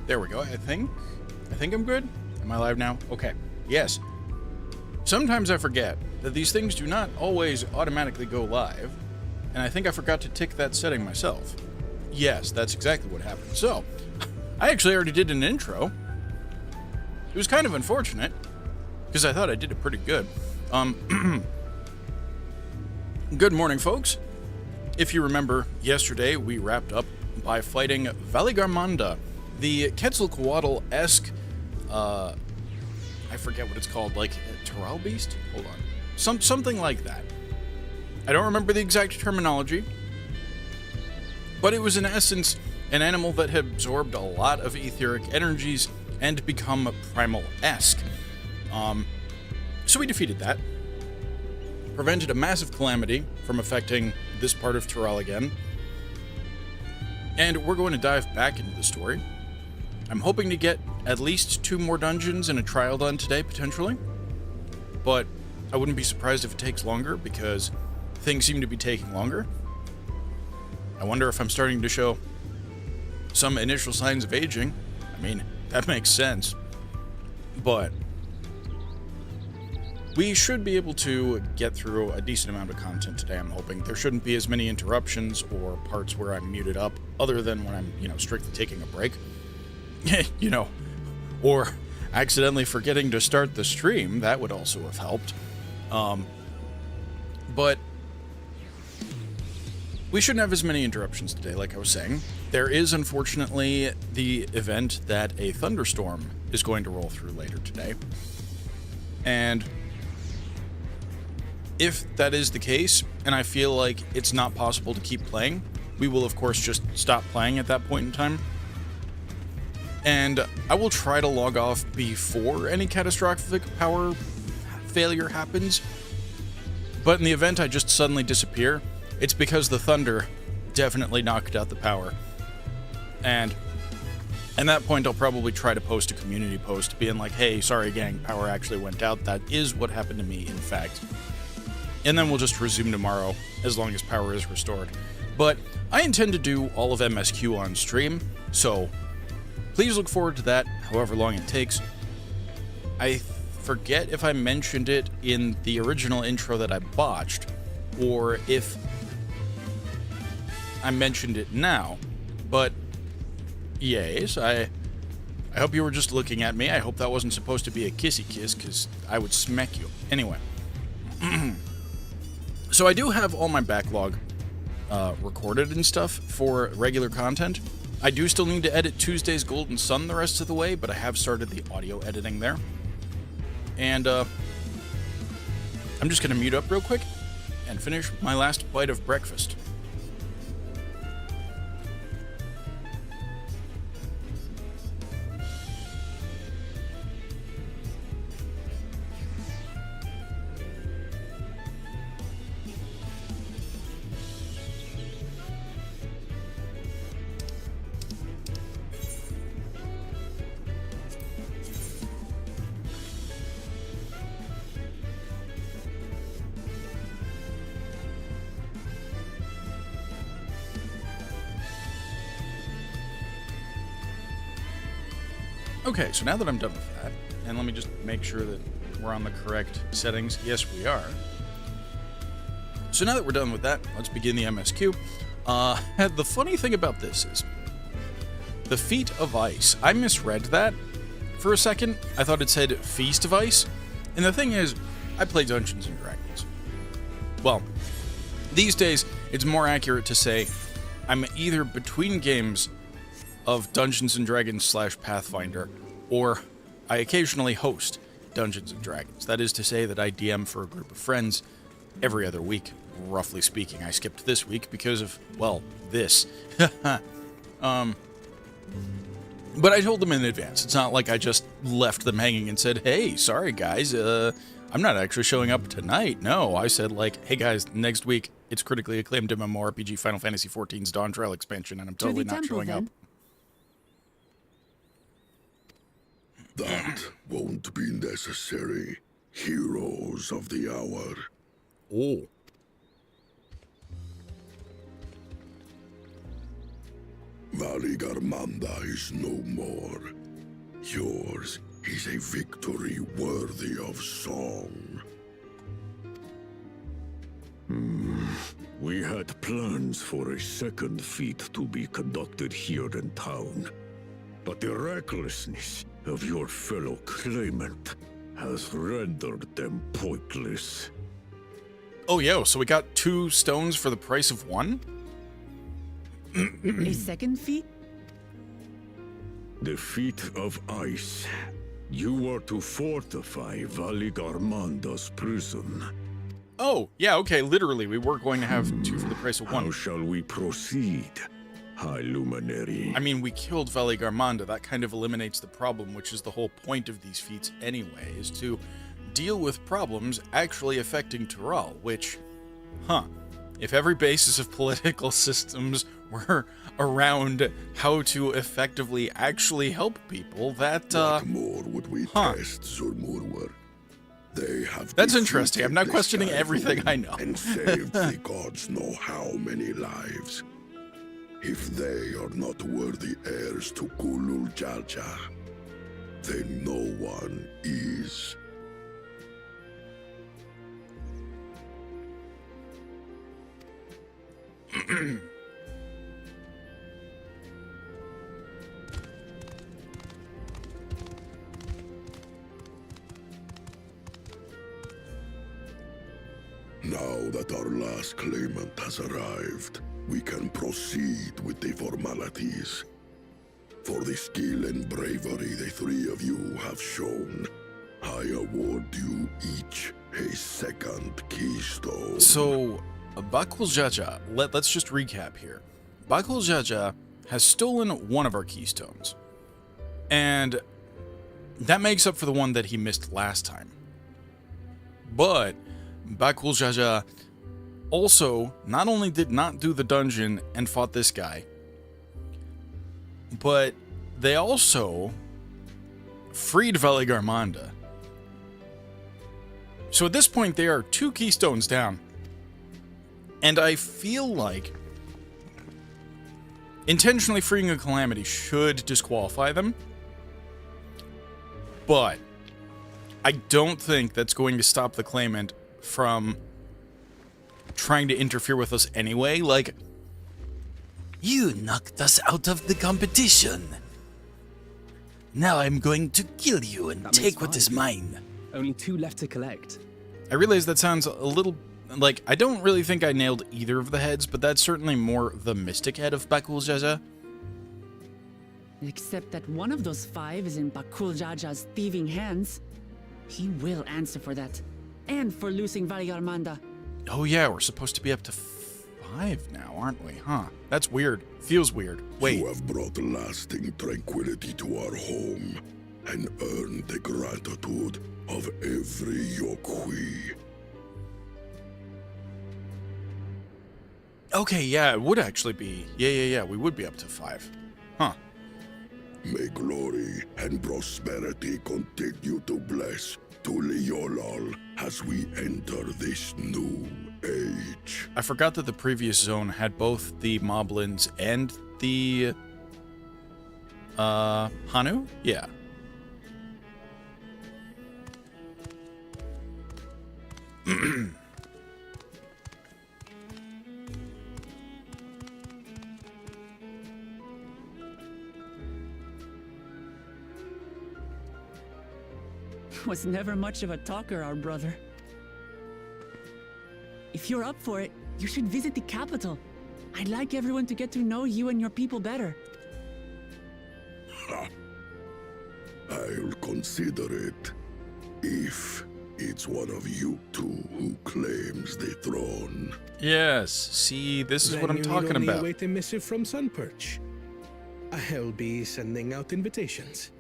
There we go. I think I'm good. Am I live now? Okay. Yes. Sometimes I forget that these things do not always automatically go live, and I think I forgot to tick that setting myself. Yes, that's exactly what happened. So, I actually already did an intro. It was kind of unfortunate, because I thought I did it pretty good. Good morning, folks. If you remember, yesterday we wrapped up by fighting Valigarmanda, the Quetzalcoatl-esque, I forget what it's called, like a Tyrell beast? Hold on. Something like that. I don't remember the exact terminology, but it was in essence an animal that had absorbed a lot of etheric energies and become primal-esque. So we defeated that, prevented a massive calamity from affecting this part of Tyrell again, and we're going to dive back into the story. I'm hoping to get at least 2 more dungeons and a trial done today, potentially, but I wouldn't be surprised if it takes longer, because things seem to be taking longer. I wonder if I'm starting to show some initial signs of aging. I mean, that makes sense, but we should be able to get through a decent amount of content today, I'm hoping. There shouldn't be as many interruptions or parts where I'm muted up, other than when I'm, strictly taking a break. Or accidentally forgetting to start the stream. That would also have helped. But we shouldn't have as many interruptions today, like I was saying. There is, unfortunately, the event that a thunderstorm is going to roll through later today. And if that is the case, and I feel like it's not possible to keep playing, we will, of course, just stop playing at that point in time. And I will try to log off before any catastrophic power failure happens. But in the event I just suddenly disappear, it's because the thunder definitely knocked out the power. And at that point, I'll probably try to post a community post being like, hey, sorry gang, power actually went out. That is what happened to me, in fact. And then we'll just resume tomorrow, as long as power is restored. But I intend to do all of MSQ on stream, so please look forward to that, however long it takes. I forget if I mentioned it in the original intro that I botched, or if I mentioned it now, but yes, I hope you were just looking at me. I hope that wasn't supposed to be a kissy kiss, because I would smack you. Anyway. So I do have all my backlog recorded and stuff for regular content. I do still need to edit Tuesday's Golden Sun the rest of the way, but I have started the audio editing there. And I'm just going to mute up real quick and finish my last bite of breakfast. Okay, so now that I'm done with that, and let me just make sure that we're on the correct settings. Yes, we are. So now that we're done with that, let's begin the MSQ. The funny thing about this is, the Feat of Ice. I misread that for a second. I thought it said Feast of Ice. And the thing is, I play Dungeons & Dragons. Well, these days, it's more accurate to say I'm either between games of Dungeons & Dragons / Pathfinder, or I occasionally host Dungeons & Dragons. That is to say that I DM for a group of friends every other week, roughly speaking. I skipped this week because of, well, this. But I told them in advance. It's not like I just left them hanging and said, hey, sorry guys, I'm not actually showing up tonight. No, I said like, hey guys, next week it's critically acclaimed MMORPG Final Fantasy XIV's Dawntrail expansion, and I'm totally not showing up. That won't be necessary, heroes of the hour. Oh. Valigarmanda is no more. Yours is a victory worthy of song. We had plans for a second feat to be conducted here in town. But the recklessness of your fellow claimant has rendered them pointless. Oh, yo, so we got 2 stones for the price of 1? A second feat? The feat of ice. You are to fortify Valigarmanda's prison. Oh, yeah, okay, literally, we were going to have 2 for the price of 1. How shall we proceed, High Luminary? I mean, we killed Valigarmanda. That kind of eliminates the problem, which is the whole point of these feats anyway, is to deal with problems actually affecting Tural, which, if every basis of political systems were around how to effectively actually help people, that, What more would we test, Zurmurwer? They have That's interesting. I'm not defeated questioning this everything typhoon I know. and saved the gods know how many lives. If they are not worthy heirs to Kulul Jaja, then no one is. Now that our last claimant has arrived, we can proceed with the formalities. For the skill and bravery the 3 of you have shown, I award you each a second keystone. So, Bakul Jaja, let's just recap here. Bakul Jaja has stolen one of our keystones, and that makes up for the one that he missed last time. But Bakul Jaja also not only did not do the dungeon and fought this guy, but they also freed Valigarmanda. So at this point, they are 2 keystones down. And I feel like intentionally freeing a calamity should disqualify them. But I don't think that's going to stop the claimant from trying to interfere with us anyway. Like, You knocked us out of the competition. Now I'm going to kill you and take what is mine. Only 2 left to collect. I realize that sounds a little... Like, I don't really think I nailed either of the heads, but that's certainly more the mystic head of Bakul Jaja. Except that one of those 5 is in Bakul Jaja's thieving hands. He will answer for that. And for losing Valigarmanda. Oh yeah, we're supposed to be up to 5 now, aren't we? Huh. That's weird. Feels weird. Wait. You have brought lasting tranquility to our home and earned the gratitude of every Yokui. Okay, yeah, it would actually be... Yeah, we would be up to 5. Huh. May glory and prosperity continue to bless Tuliolol as we enter this new age. I forgot that the previous zone had both the Moblins and the... Hanu? Yeah. Was never much of a talker, our brother. If you're up for it, you should visit the capital. I'd like everyone to get to know you and your people better. I'll consider it if it's one of you 2 who claims the throne. Yes, see, this is what I'm talking Then you need only about. await a missive from Sunperch. I'll be sending out invitations.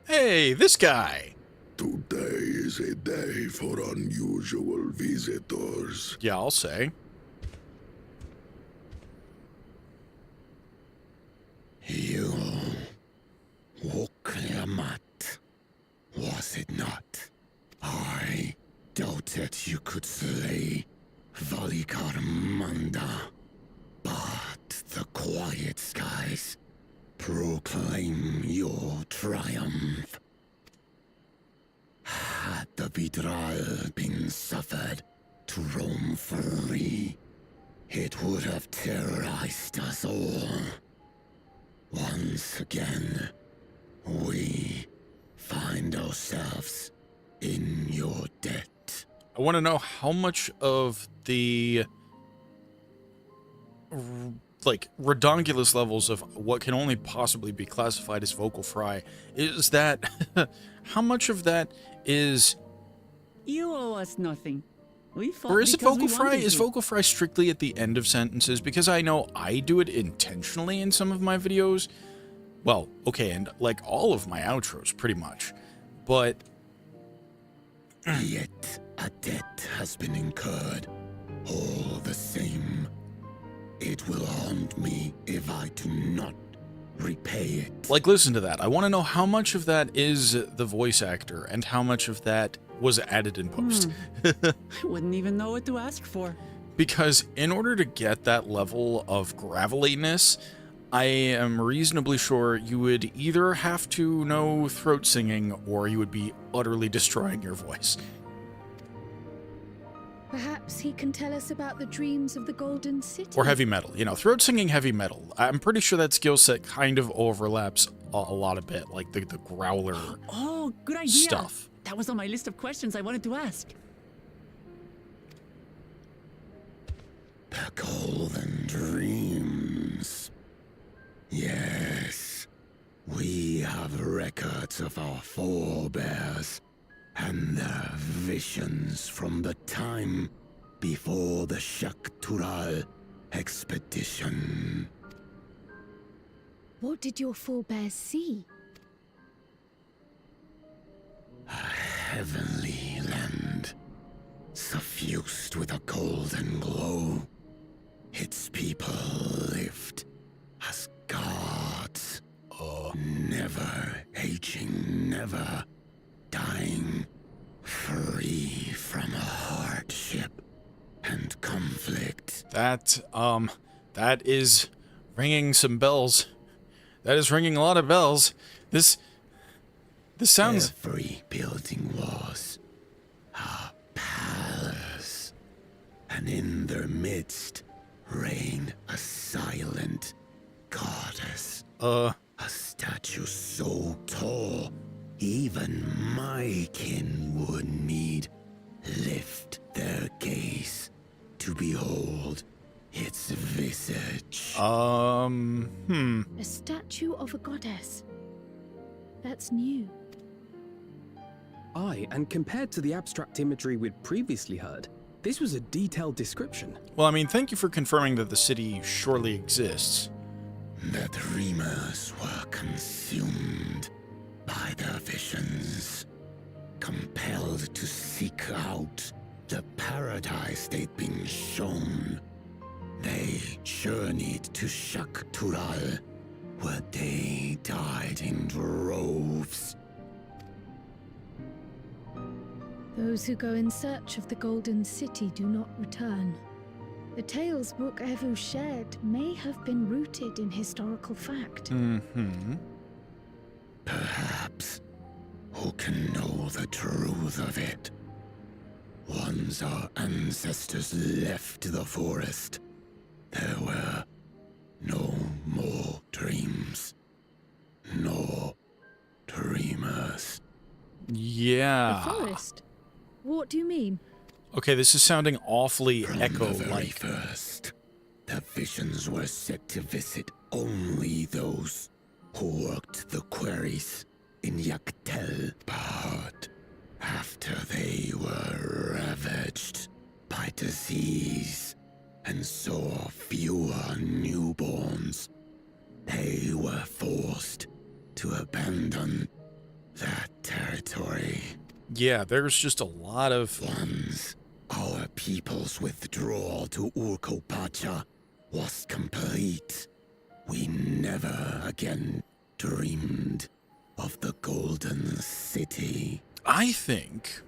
Hey, this guy! Today is a day for unusual visitors. Yeah, I'll say. You, Wukliamat. could slay Valikarmanda, but the quiet skies proclaim your triumph. Had the betrayal been suffered to roam free, it would have terrorized us all. Once again, we find ourselves in your debt. I want to know how much of the like redonkulous levels of what can only possibly be classified as vocal fry is that. How much of that is, You owe us nothing. We fought or is it because we vocal fry? wanted Is to. vocal fry strictly at the end of sentences? Because I know I do it intentionally in some of my videos. Well, okay, and like all of my outros, pretty much. But Yet a debt has been incurred. All the same, it will haunt me if I do not repay it. like, listen to that. I want to know how much of that is the voice actor and how much of that was added in post. I wouldn't even know what to ask for. Because in order to get that level of graveliness, I am reasonably sure you would either have to know throat singing or you would be utterly destroying your voice. Perhaps he can tell us about the dreams of the Golden City. Or heavy metal. You know, throat singing heavy metal. I'm pretty sure that skill set kind of overlaps a lot a bit, like the growler Oh, good idea. stuff. That was on my list of questions I wanted to ask. The golden dreams. Yes, we have records of our forebears and their visions from the time before the Shaktural expedition. What did your forebears see? A heavenly land, suffused with a golden glow. Its people lived as gods, never aging, never dying, free from hardship and conflict. That is ringing some bells. That is ringing a lot of bells. This sounds... Every building was a palace, and in their midst reigned a silent goddess. A statue so tall, even my kin would need lift their gaze to behold its visage. A statue of a goddess. That's new. Aye, and compared to the abstract imagery we'd previously heard, this was a detailed description. Well, I mean, thank you for confirming that the city surely exists. The dreamers were consumed by their visions, compelled to seek out the paradise they'd been shown. They journeyed to Shaktural, where they died in droves. Those who go in search of the Golden City do not return. The tales Book Evu shared may have been rooted in historical fact. Perhaps. Who can know the truth of it? Once our ancestors left the forest, there were no more dreams, nor dreamers. Yeah. The forest? What do you mean? Okay, this is sounding awfully From the very echo-like. first, the visions were set to visit only those who worked the quarries in Yaktel. But after they were ravaged by disease and saw fewer newborns, they were forced to abandon that territory. Yeah, there's just a lot of... Once our people's withdrawal to Urkopacha was complete, we never again dreamed of the Golden City. I think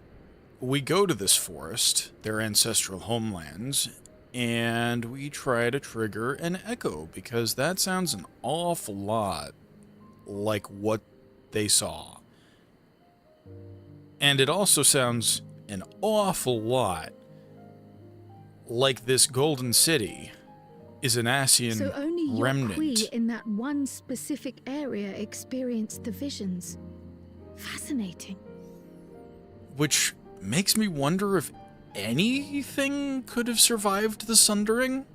we go to this forest, their ancestral homelands, and we try to trigger an echo, because that sounds an awful lot like what they saw. And it also sounds an awful lot like this golden city is an Ascian So only remnant. Yokwi in that one specific area experienced the visions. Fascinating. Which makes me wonder if anything could have survived the Sundering?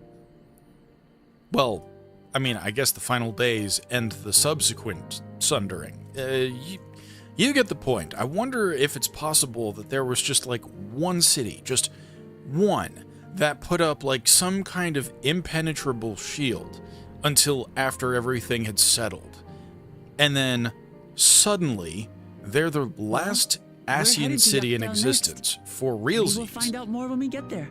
Well, I mean, I guess the final days and the subsequent Sundering. You get the point. I wonder if it's possible that there was just like one city, just one, that put up like some kind of impenetrable shield until after everything had settled. And then suddenly they're the last Ascian city in existence for realsies. We'll find out more when we get there.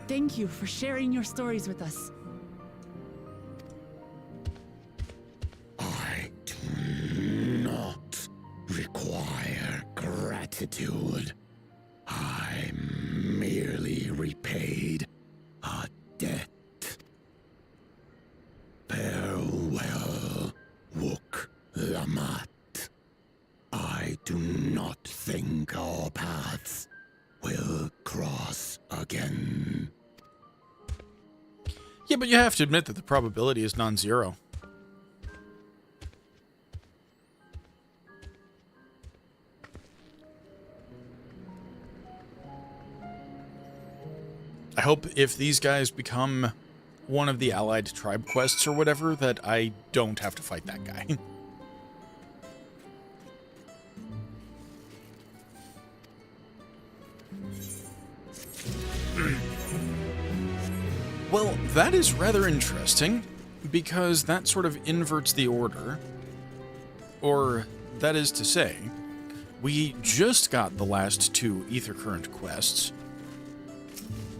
Thank you for sharing your stories with us. I do not require gratitude. I merely repaid a debt. Farewell, Wook Lamat. I do not think our paths will cross again. Yeah, but you have to admit that the probability is non-zero. I hope if these guys become one of the allied tribe quests or whatever, that I don't have to fight that guy. Well, that is rather interesting, because that sort of inverts the order. Or, that is to say, we just got the last two Ether Current quests,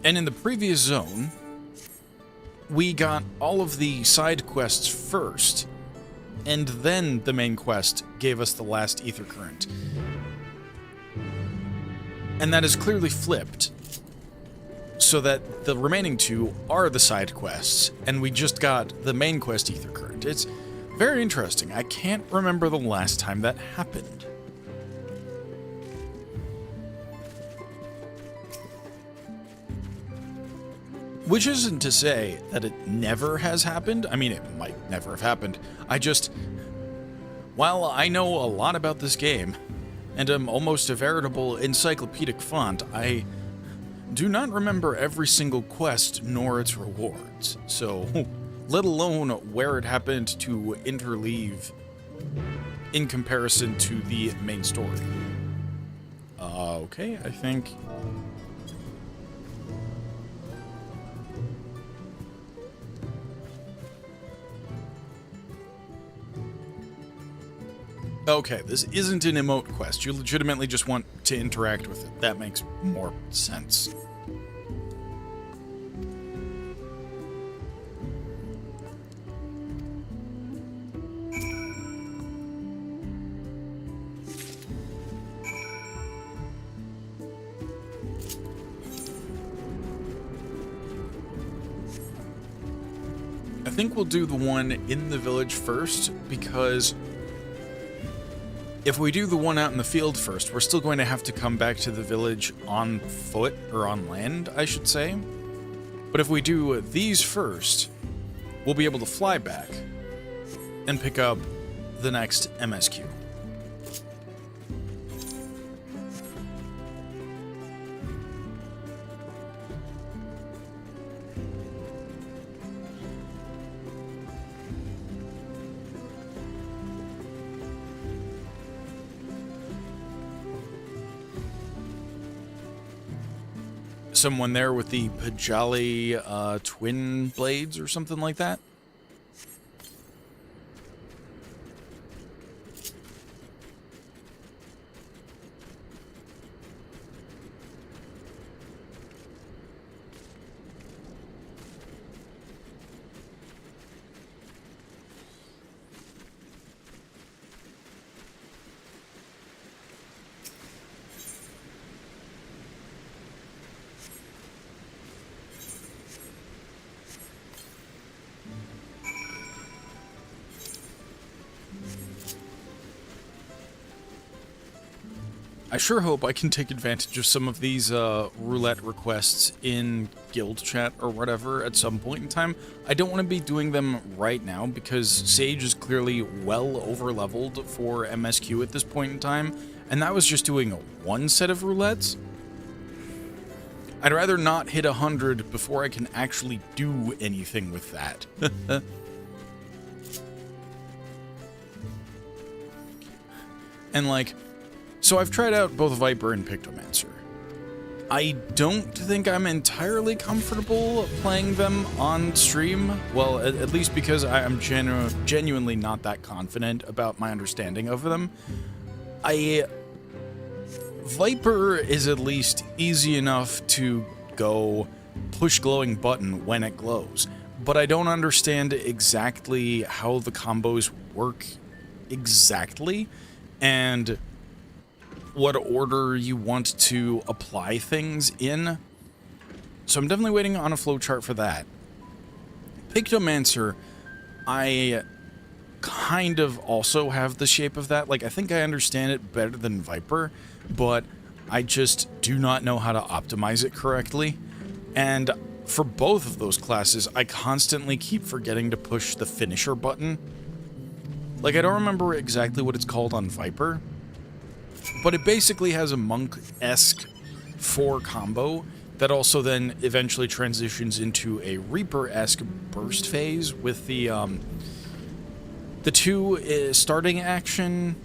and in the previous zone, we got all of the side quests first, and then the main quest gave us the last Ether Current. And that is clearly flipped, so that the remaining two are the side quests, and we just got the main quest Ether Current. It's very interesting. I can't remember the last time that happened. Which isn't to say that it never has happened. I mean, it might never have happened. While I know a lot about this game, and am almost a veritable encyclopedic font, I do not remember every single quest nor its rewards. So, let alone where it happened to interleave in comparison to the main story. Okay, I think... Okay, this isn't an emote quest. You legitimately just want to interact with it. That makes more sense. I think we'll do the one in the village first, because if we do the one out in the field first, we're still going to have to come back to the village on foot, or on land, I should say. But if we do these first, we'll be able to fly back and pick up the next MSQ. Someone there with the Pajali twin blades or something like that? I sure hope I can take advantage of some of these roulette requests in guild chat or whatever at some point in time. I don't want to be doing them right now because Sage is clearly well over-leveled for MSQ at this point in time, and that was just doing one set of roulettes. I'd rather not hit 100 before I can actually do anything with that. And like, so I've tried out both Viper and Pictomancer. I don't think I'm entirely comfortable playing them on stream. Well, at least because I'm genuinely not that confident about my understanding of them. Viper is at least easy enough to go push glowing button when it glows, but I don't understand exactly how the combos work exactly, and what order you want to apply things in. So I'm definitely waiting on a flowchart for that. Pictomancer, I kind of also have the shape of that. Like, I think I understand it better than Viper, but I just do not know how to optimize it correctly. And for both of those classes, I constantly keep forgetting to push the finisher button. Like, I don't remember exactly what it's called on Viper, but it basically has a monk-esque 4 combo that also then eventually transitions into a Reaper-esque burst phase with the 2 starting action...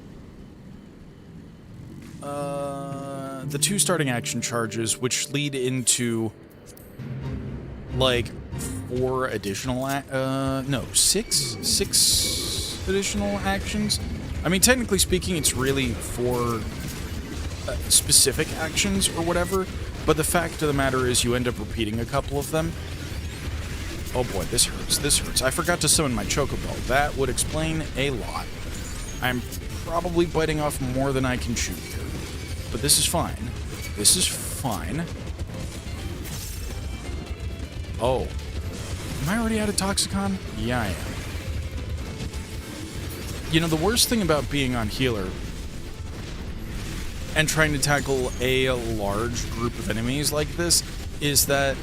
the 2 starting action charges, which lead into, like, 4 additional... no, 6 additional actions? I mean, technically speaking, it's really 4 specific actions or whatever, but the fact of the matter is you end up repeating a couple of them. Oh boy, this hurts, this hurts. I forgot to summon my Chocobo. That would explain a lot. I'm probably biting off more than I can chew here, but this is fine. This is fine. Oh. Am I already out of Toxicon? Yeah, I am. You know, the worst thing about being on healer and trying to tackle a large group of enemies like this is that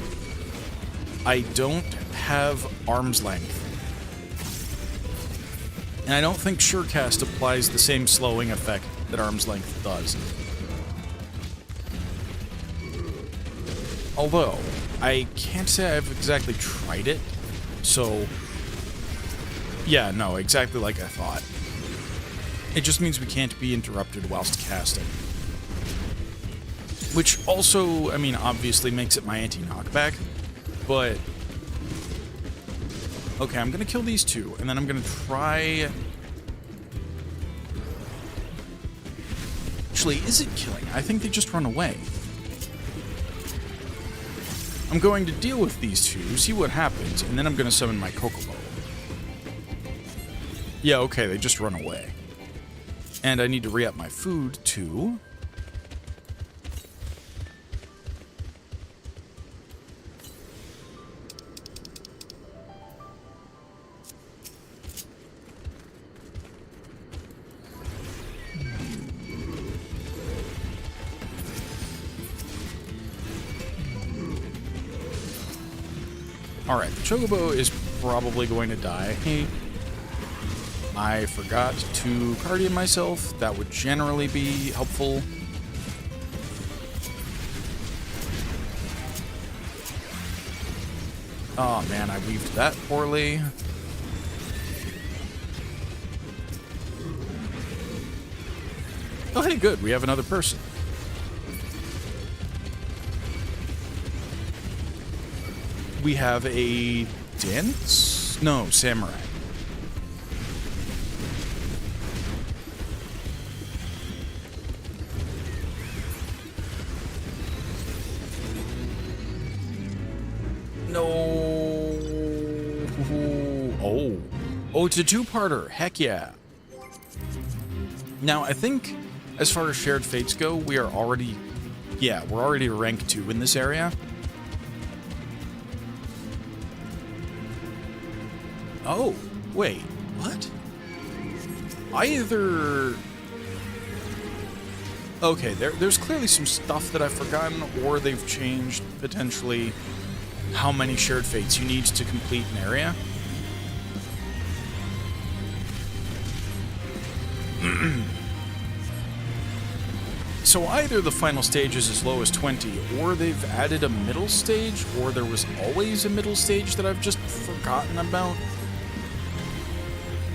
I don't have arm's length. And I don't think Surecast applies the same slowing effect that arm's length does. Although, I can't say I've exactly tried it, so... yeah, no, exactly like I thought. It just means we can't be interrupted whilst casting. Which also, I mean, obviously makes it my anti-knockback, but... okay, I'm gonna kill these 2, and then I'm gonna try... actually, is it killing? I think they just run away. I'm going to deal with these 2, see what happens, and then I'm gonna summon my Chocobo. Yeah, okay, they just run away. And I need to re-up my food, too. Alright, the Chocobo is probably going to die. Hey. I forgot to Guardian myself. That would generally be helpful. Oh man, I weaved that poorly. Oh hey, good, we have another person. We have a dance? No, samurai. Oh, it's a 2-parter. Heck yeah. Now, I think, as far as shared fates go, we are already... yeah, we're already rank 2 in this area. Oh, wait. What? Okay, there's clearly some stuff that I've forgotten, or they've changed, potentially, how many shared fates you need to complete an area. So either the final stage is as low as 20, or they've added a middle stage, or there was always a middle stage that I've just forgotten about.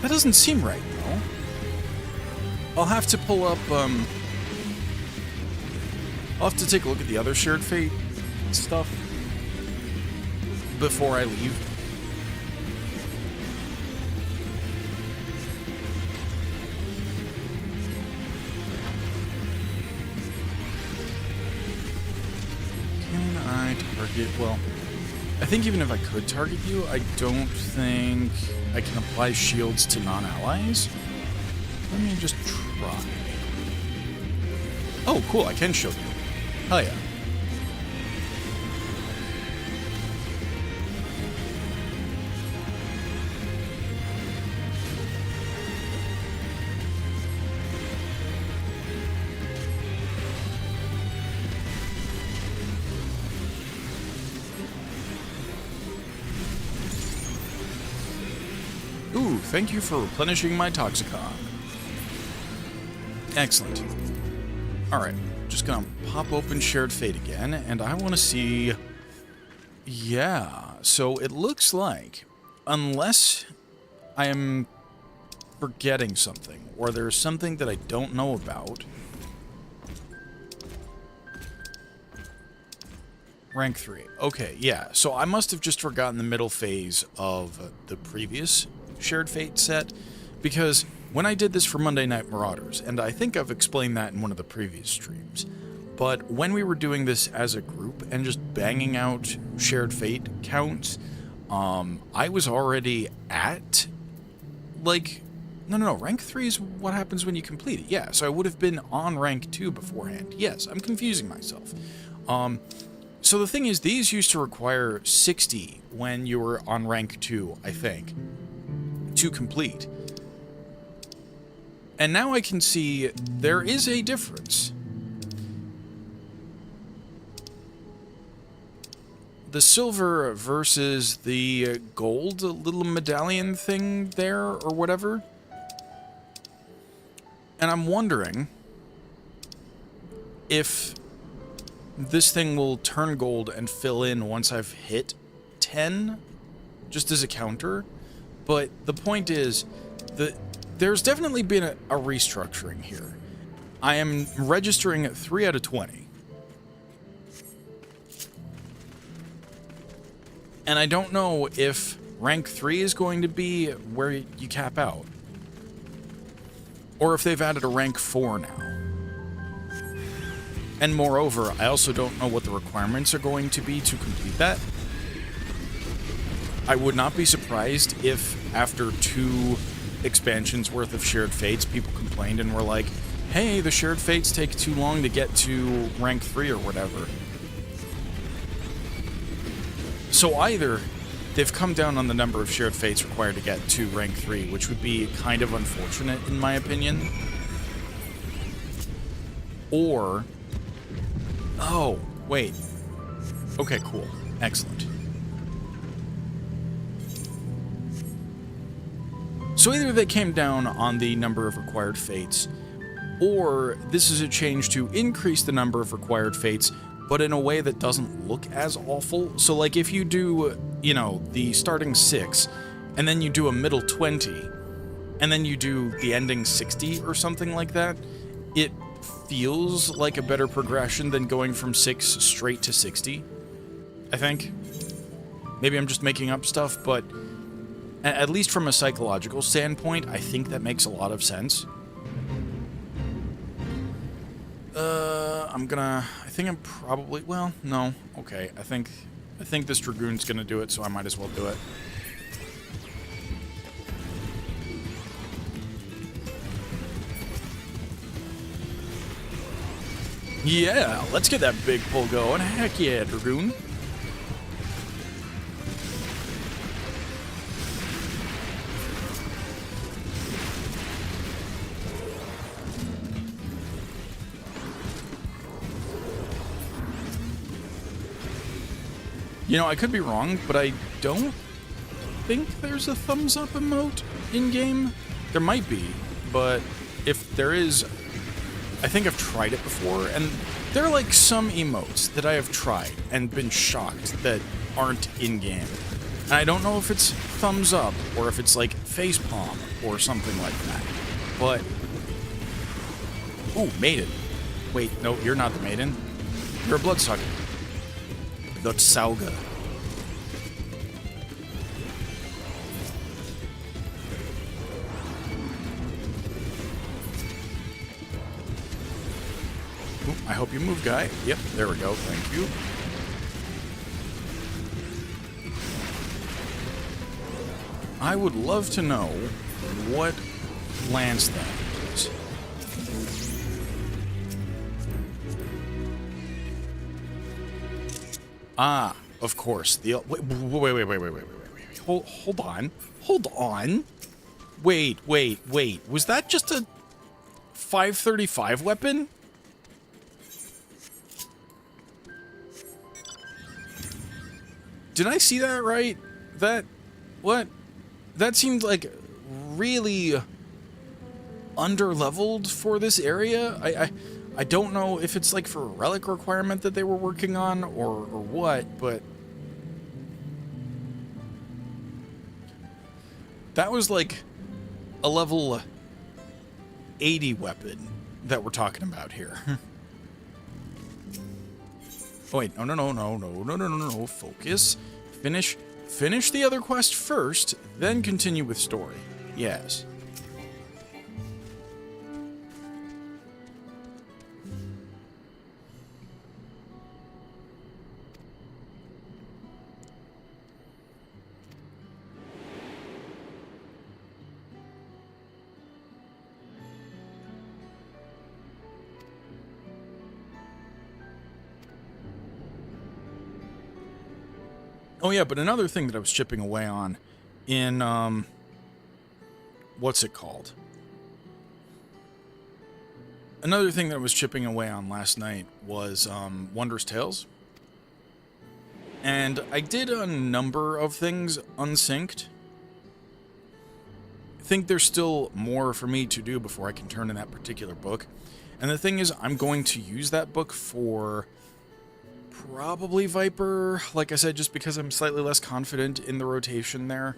That doesn't seem right, though. I'll have to pull up, I'll have to take a look at the other shared fate stuff before I leave. Can I target? Well, I think even if I could target you, I don't think I can apply shields to non-allies. Let me just try. Oh, cool, I can shield you. Hell yeah. Ooh, thank you for replenishing my Toxicon. Excellent. Alright, just gonna pop open Shared Fate again, and I want to see... Yeah, so it looks like, unless I am forgetting something, or there's something that I don't know about... Rank 3. Okay, yeah, so I must have just forgotten the middle phase of the previous Shared Fate set, because when I did this for Monday Night Marauders, and I think I've explained that in one of the previous streams, but when we were doing this as a group and just banging out Shared Fate counts, I was already at, like, no, rank 3 is what happens when you complete it. Yeah, so I would have been on rank 2 beforehand. Yes, I'm confusing myself. So the thing is, these used to require 60 when you were on rank 2, I think, to complete. And now I can see there is a difference. The silver versus the gold little medallion thing there, or whatever. And I'm wondering if this thing will turn gold and fill in once I've hit 10, just as a counter. But the point is that there's definitely been a restructuring here. I am registering at 3 out of 20. And I don't know if rank 3 is going to be where you cap out. Or if they've added a rank 4 now. And moreover, I also don't know what the requirements are going to be to complete that. I would not be surprised if after 2 expansions worth of Shared Fates, people complained and were like, hey, the Shared Fates take too long to get to rank 3 or whatever. So either they've come down on the number of Shared Fates required to get to rank 3, which would be kind of unfortunate in my opinion. Or... Oh, wait. Okay, cool. Excellent. So either they came down on the number of required fates, or this is a change to increase the number of required fates, but in a way that doesn't look as awful. So like if you do, you know, the starting 6, and then you do a middle 20, and then you do the ending 60 or something like that, it feels like a better progression than going from 6 straight to 60, I think. Maybe I'm just making up stuff, but at least from a psychological standpoint, I think that makes a lot of sense. I think I'm probably, well, no, okay, I think this Dragoon's gonna do it, so I might as well do it. Yeah, let's get that big pull going. Heck yeah, Dragoon. You know, I could be wrong, but I don't think there's a thumbs up emote in-game. There might be, but if there is, I think I've tried it before, and there are like some emotes that I have tried and been shocked that aren't in-game. And I don't know if it's thumbs up or if it's like facepalm or something like that. But, ooh, maiden. Wait, no, you're not the maiden. You're a bloodsucker. Bloodsauger. Ooh, I hope you move, guy. Yep, there we go. Thank you. I would love to know what lance that is. Ah, of course. The wait. Hold on. Wait. Was that just a 535 weapon? Did I see that right? What? That seemed like really under-leveled for this area. I don't know if it's like for a relic requirement that they were working on or what, but that was like a level 80 weapon that we're talking about here. Oh wait, no, focus. Finish the other quest first, then continue with story. Yes. Oh yeah, but another thing that I was chipping away on in, what's it called? Another thing that I was chipping away on last night was, Wondrous Tales. And I did a number of things unsynced. I think there's still more for me to do before I can turn in that particular book. And the thing is, I'm going to use that book for probably Viper, like I said, just because I'm slightly less confident in the rotation there.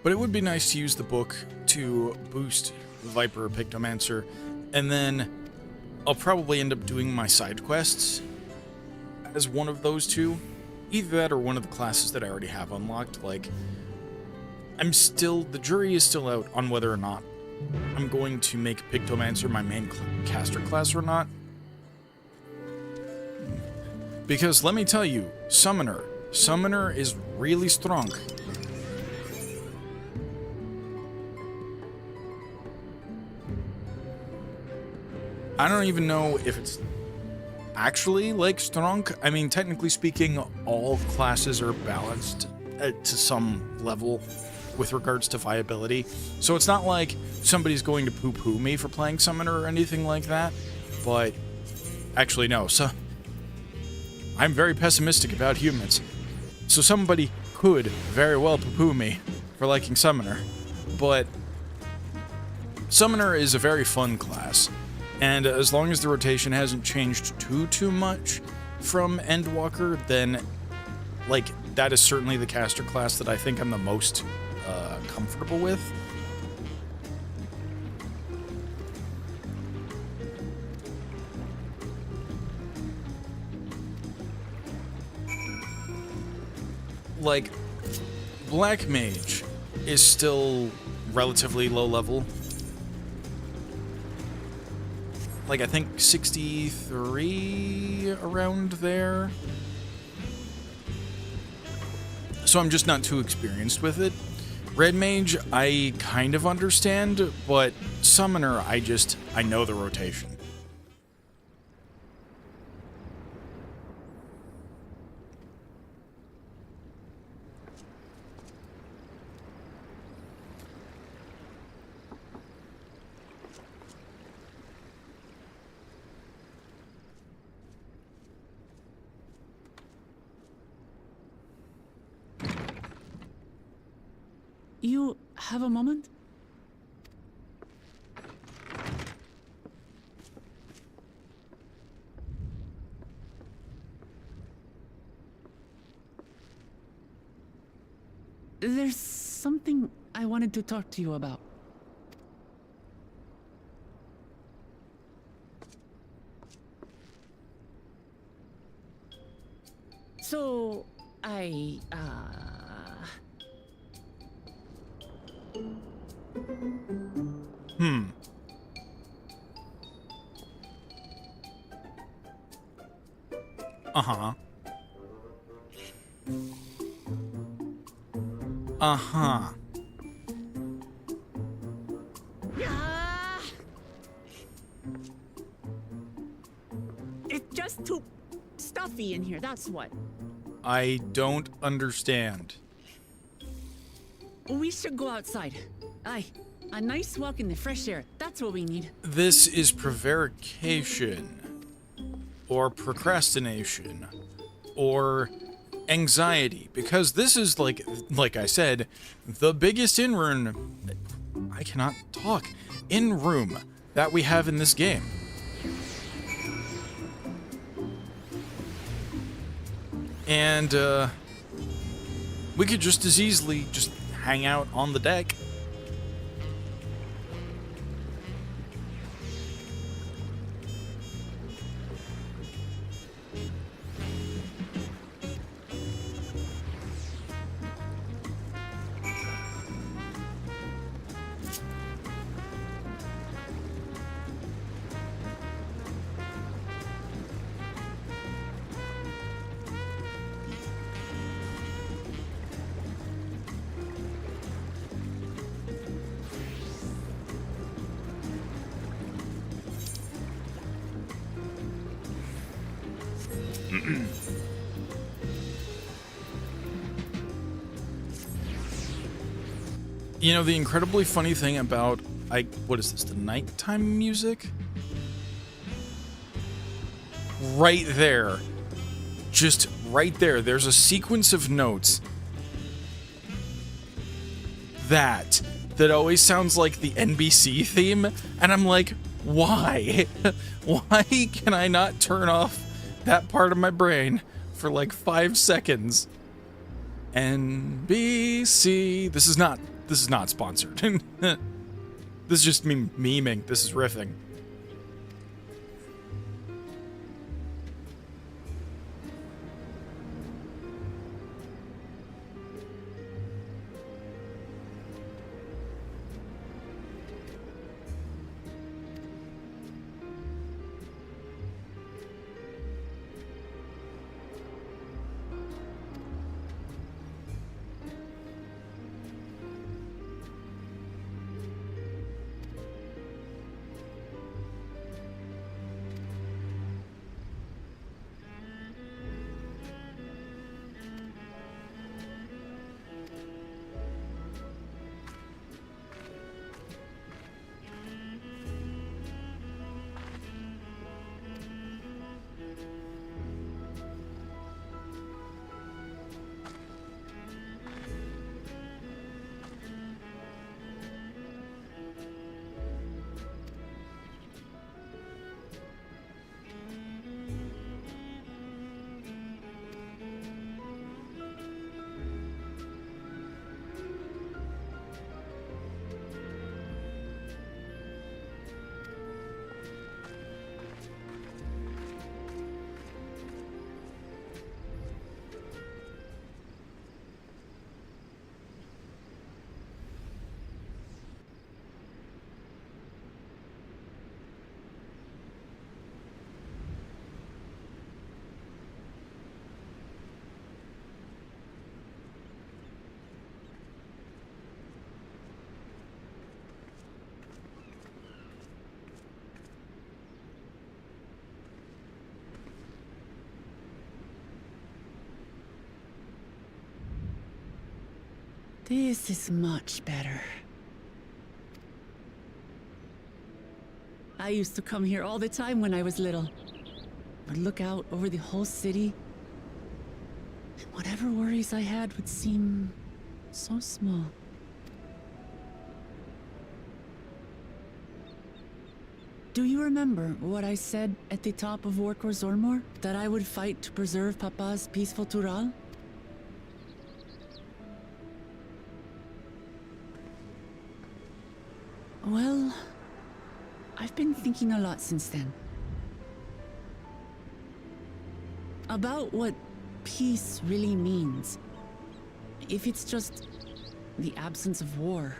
But it would be nice to use the book to boost Viper or Pictomancer, and then I'll probably end up doing my side quests as one of those two. Either that or one of the classes that I already have unlocked. Like, the jury is still out on whether or not I'm going to make Pictomancer my main caster class or not. Because let me tell you, Summoner is really strong. I don't even know if it's actually, like, strong. I mean, technically speaking, all classes are balanced to some level. with regards to viability. So it's not like somebody's going to poo-poo me for playing Summoner or anything like that, but actually no. So I'm very pessimistic about humans. So somebody could very well poo-poo me for liking Summoner, but Summoner is a very fun class, and as long as the rotation hasn't changed too much from Endwalker, then, like, that is certainly the caster class that I think I'm the most comfortable with. Like, Black Mage is still relatively low level. Like, I think 63 around there. So I'm just not too experienced with it. Red Mage, I kind of understand, but Summoner, I know the rotation. You have a moment? There's something I wanted to talk to you about. So, Uh-huh. Uh-huh. It's just too stuffy in here, that's what. I don't understand. We should go outside. Aye, a nice walk in the fresh air. That's what we need. This is prevarication, or procrastination, or anxiety, because this is like I said, the biggest in-room, I cannot talk, in-room that we have in this game. And we could just as easily just hang out on the deck. You know, the incredibly funny thing about, what is this, the nighttime music? Right there. Just right there. There's a sequence of notes that always sounds like the NBC theme, and I'm like, why? Why can I not turn off that part of my brain for like 5 seconds? NBC. This is not sponsored. This is just me memeing. This is riffing. This is much better. I used to come here all the time when I was little. Would look out over the whole city, and whatever worries I had would seem so small. Do you remember what I said at the top of Orkor Zormor? That I would fight to preserve Papa's peaceful Tural? Well, I've been thinking a lot since then. About what peace really means. If it's just the absence of war.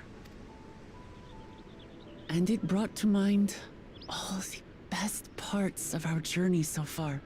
And it brought to mind all the best parts of our journey so far.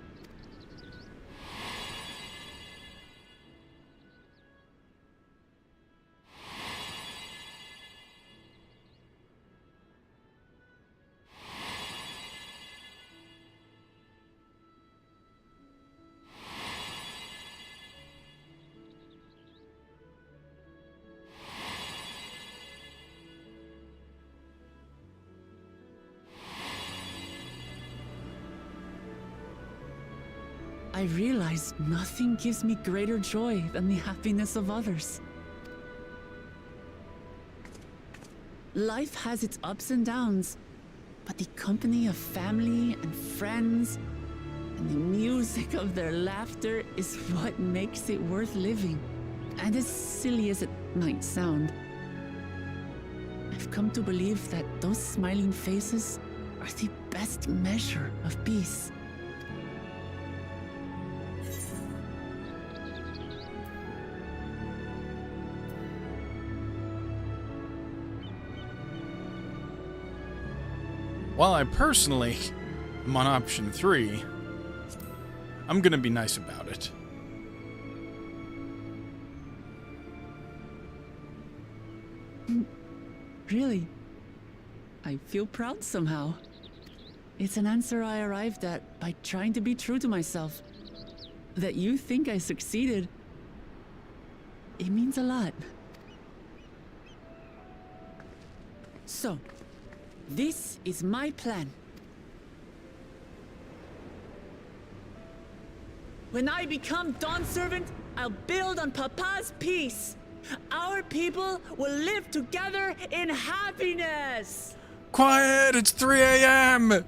I realized nothing gives me greater joy than the happiness of others. Life has its ups and downs, but the company of family and friends and the music of their laughter is what makes it worth living. And as silly as it might sound, I've come to believe that those smiling faces are the best measure of peace. While I personally am on option 3, I'm gonna be nice about it. Really? I feel proud somehow. It's an answer I arrived at by trying to be true to myself. That you think I succeeded, it means a lot. So, this is my plan. When I become Dawn Servant, I'll build on Papa's peace. Our people will live together in happiness. Quiet! It's 3 a.m.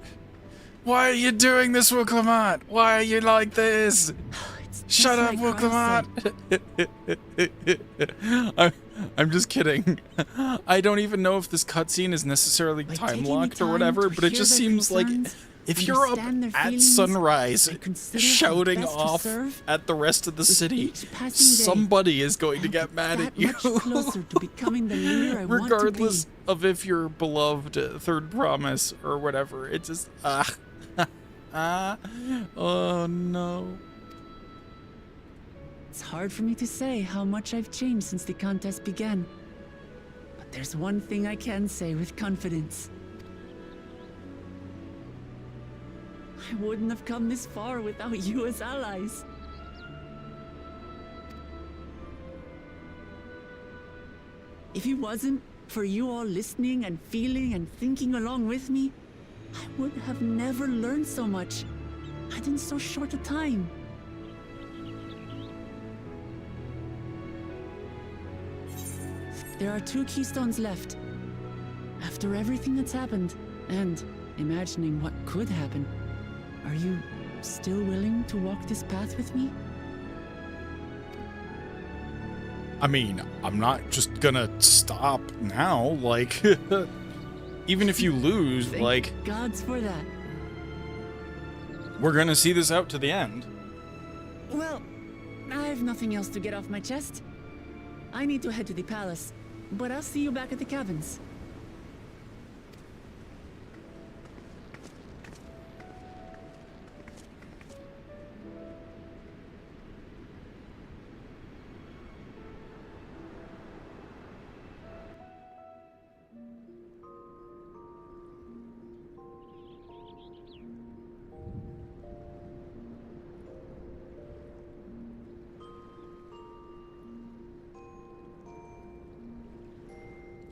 Why are you doing this, Wuklamat? Why are you like this? Shut up, Wuklamat! I'm just kidding. I don't even know if this cutscene is necessarily time locked or whatever, but it just seems like if you're up at sunrise shouting off at the rest of the city, somebody is going to get mad at you. Regardless of if you're beloved third promise or whatever. It's just oh no. It's hard for me to say how much I've changed since the contest began. But there's one thing I can say with confidence. I wouldn't have come this far without you as allies. If it wasn't for you all listening and feeling and thinking along with me, I would have never learned so much, and in so short a time. There are 2 keystones left. After everything that's happened, and imagining what could happen, are you still willing to walk this path with me? I mean, I'm not just gonna stop now, like, even if you lose, Thank like, Gods for that. we're gonna see this out to the end. Well, I have nothing else to get off my chest. I need to head to the palace, but I'll see you back at the cabins.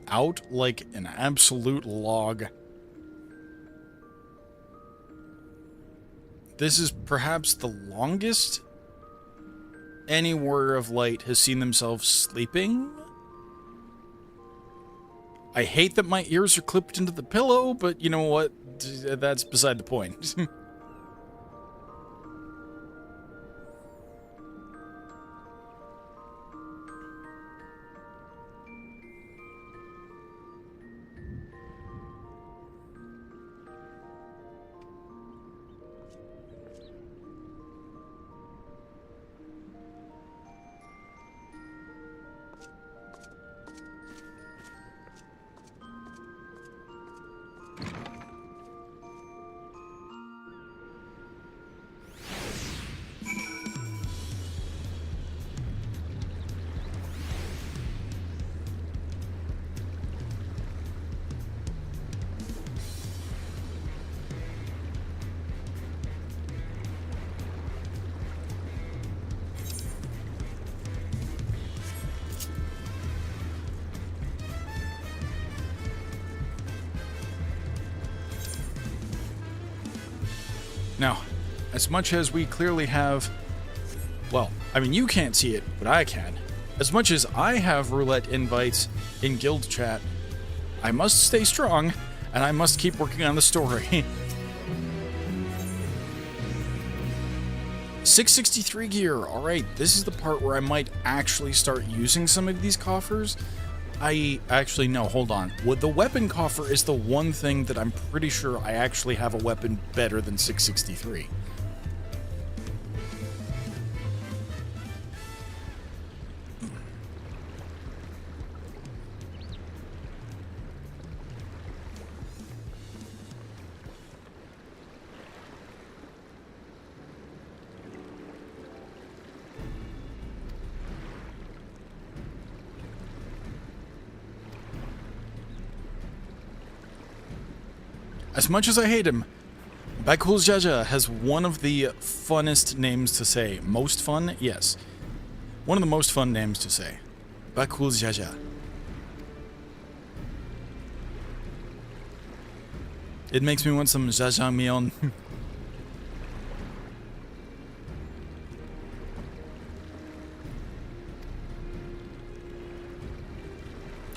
out like an absolute log. This is perhaps the longest any Warrior of Light has seen themselves sleeping. I hate that my ears are clipped into the pillow, but you know what? That's beside the point. Now, as much as we clearly have, well, I mean, you can't see it, but I can. As much as I have roulette invites in guild chat, I must stay strong, and I must keep working on the story. 663 gear. Alright, this is the part where I might actually start using some of these coffers. No, hold on. The weapon coffer is the one thing that I'm pretty sure I actually have a weapon better than 663. As much as I hate him, Bakul Jaja has one of the funnest names to say. Most fun? Yes. One of the most fun names to say. Bakul Jaja. It makes me want some jajangmyeon.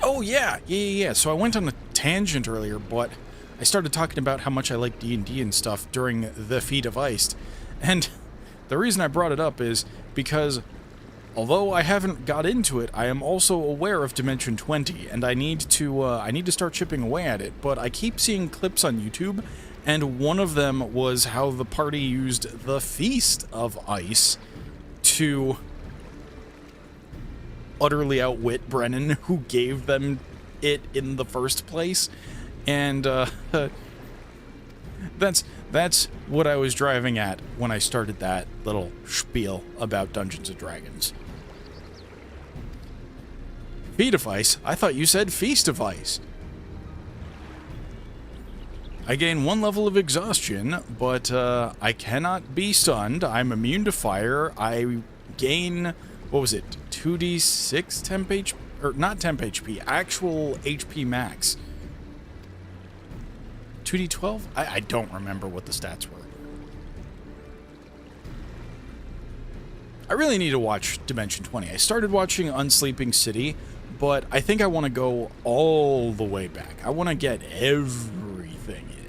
Oh yeah. So I went on a tangent earlier, but I started talking about how much I like D&D and stuff during the Feat of Ice, and the reason I brought it up is because although I haven't got into it, I am also aware of Dimension 20, and I need to start chipping away at it. But I keep seeing clips on YouTube, and one of them was how the party used the Feast of Ice to utterly outwit Brennan, who gave them it in the first place. And that's what I was driving at when I started that little spiel about Dungeons & Dragons. Feat of Ice? I thought you said Feast of Ice. I gain 1 level of exhaustion, but I cannot be stunned. I'm immune to fire. I gain, what was it, 2d6 temp HP? Or not temp HP, actual HP max. 2d12? I don't remember what the stats were. I really need to watch Dimension 20. I started watching Unsleeping City, but I think I want to go all the way back. I want to get everything in.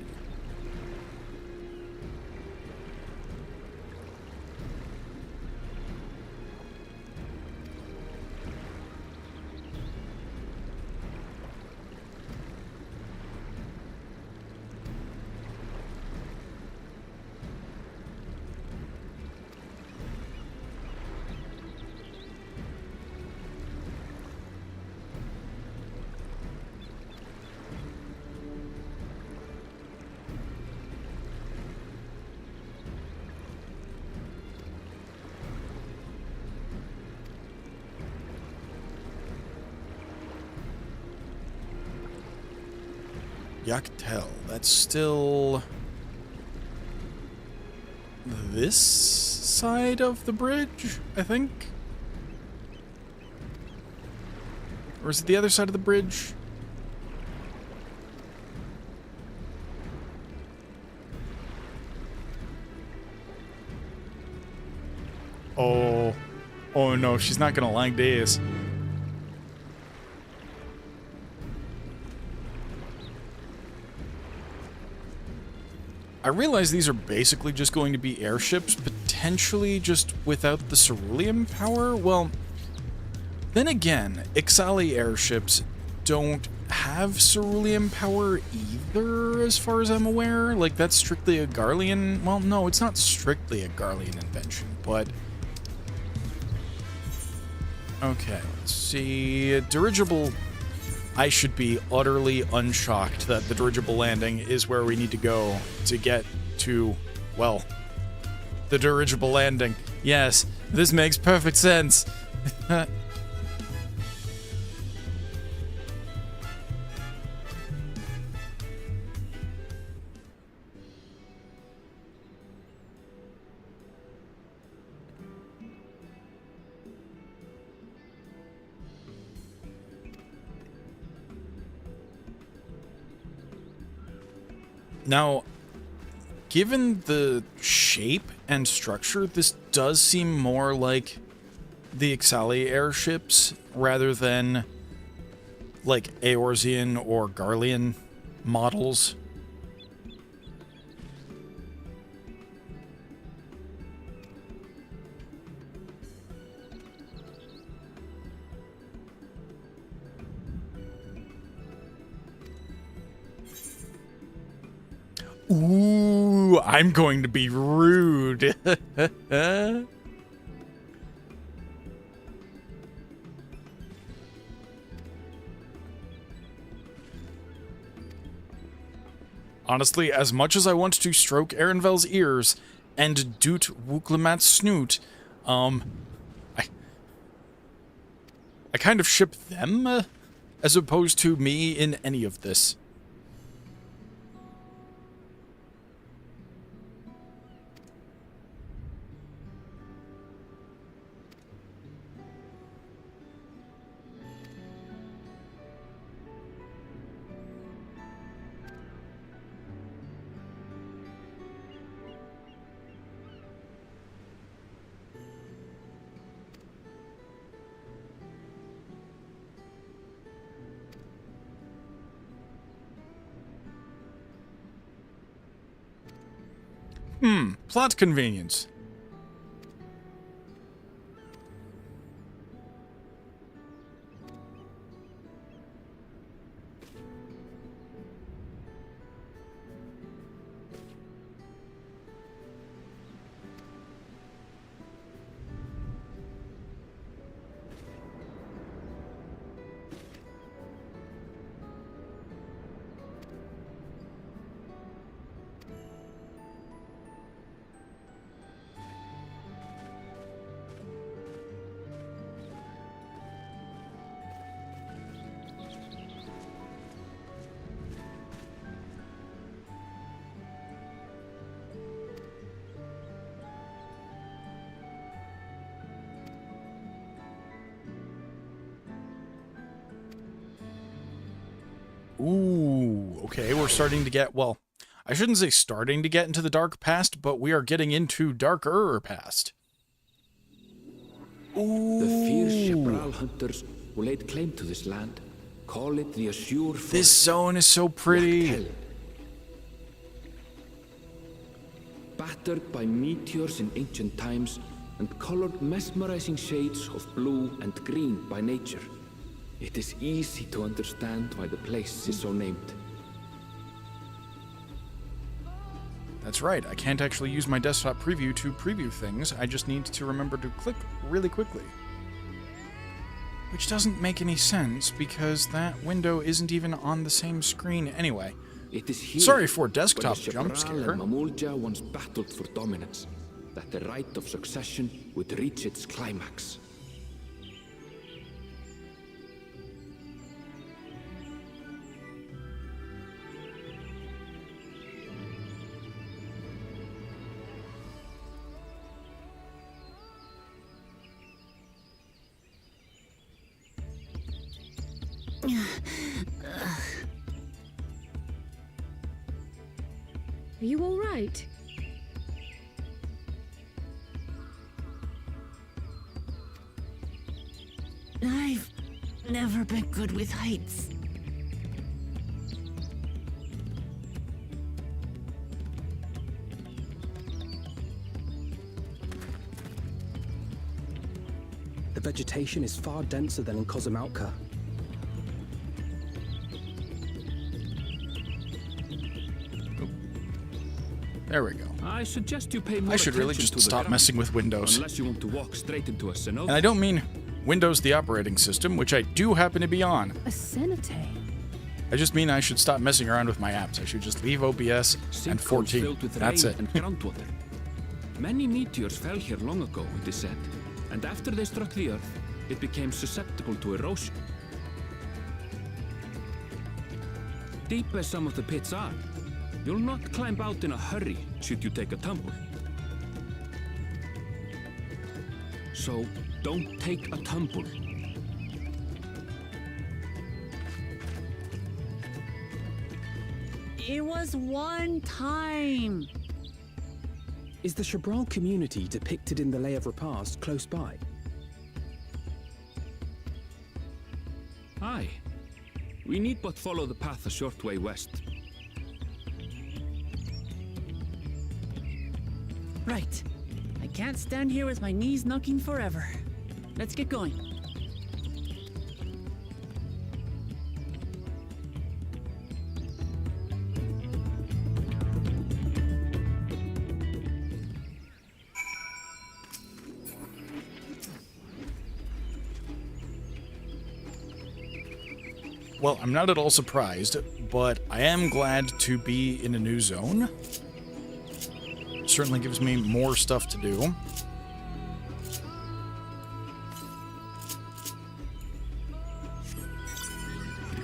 Yaktel, that's still this side of the bridge, I think? Or is it the other side of the bridge? Oh. Oh no, she's not gonna like this. I realize these are basically just going to be airships, potentially just without the cerulean power. Well, then again, Ixali airships don't have cerulean power either, as far as I'm aware. Like, that's strictly a Garlean... Well, no, it's not strictly a Garlean invention, but... Okay, let's see... Dirigible... I should be utterly unshocked that the dirigible landing is where we need to go to get to, well, the dirigible landing. Yes, this makes perfect sense. Now, given the shape and structure, this does seem more like the Ixali airships rather than like Eorzean or Garlean models. Ooh, I'm going to be rude. Honestly, as much as I want to stroke Erenvel's ears and doot Wuklemat's snoot, I kind of ship them as opposed to me in any of this. Plot convenience. Ooh, okay, we're starting to get, well, I shouldn't say starting to get into the dark past, but we are getting into darker past. Ooh. The fierce Chapral hunters who laid claim to this land call it the Azure Forest. This zone is so pretty. Battered by meteors in ancient times and colored mesmerizing shades of blue and green by nature, it is easy to understand why the place is so named. That's right, I can't actually use my desktop preview to preview things, I just need to remember to click really quickly. Which doesn't make any sense, because that window isn't even on the same screen anyway. It is here sorry for desktop where the jump Chapral scare. and Mamulja once battled for dominance, that the right of succession would reach its climax. Are you all right? I've never been good with heights. The vegetation is far denser than in Kozumauka. There we go. I suggest you pay more I should really attention just to the stop ground, messing with Windows. unless you want to walk straight into a cenote. And I don't mean Windows the operating system, which I do happen to be on. A cenote? I just mean I should stop messing around with my apps. I should just leave OBS and Sinkholes 14. filled with That's rain it. and groundwater. Many meteors fell here long ago, it is said, and after they struck the Earth, it became susceptible to erosion. Deep as some of the pits are, you'll not climb out in a hurry should you take a tumble. So, don't take a tumble. It was one time. Is the Shabral community depicted in the Lay of Repast close by? Aye. We need but follow the path a short way west. Right. I can't stand here with my knees knocking forever. Let's get going. Well, I'm not at all surprised, but I am glad to be in a new zone. Certainly gives me more stuff to do.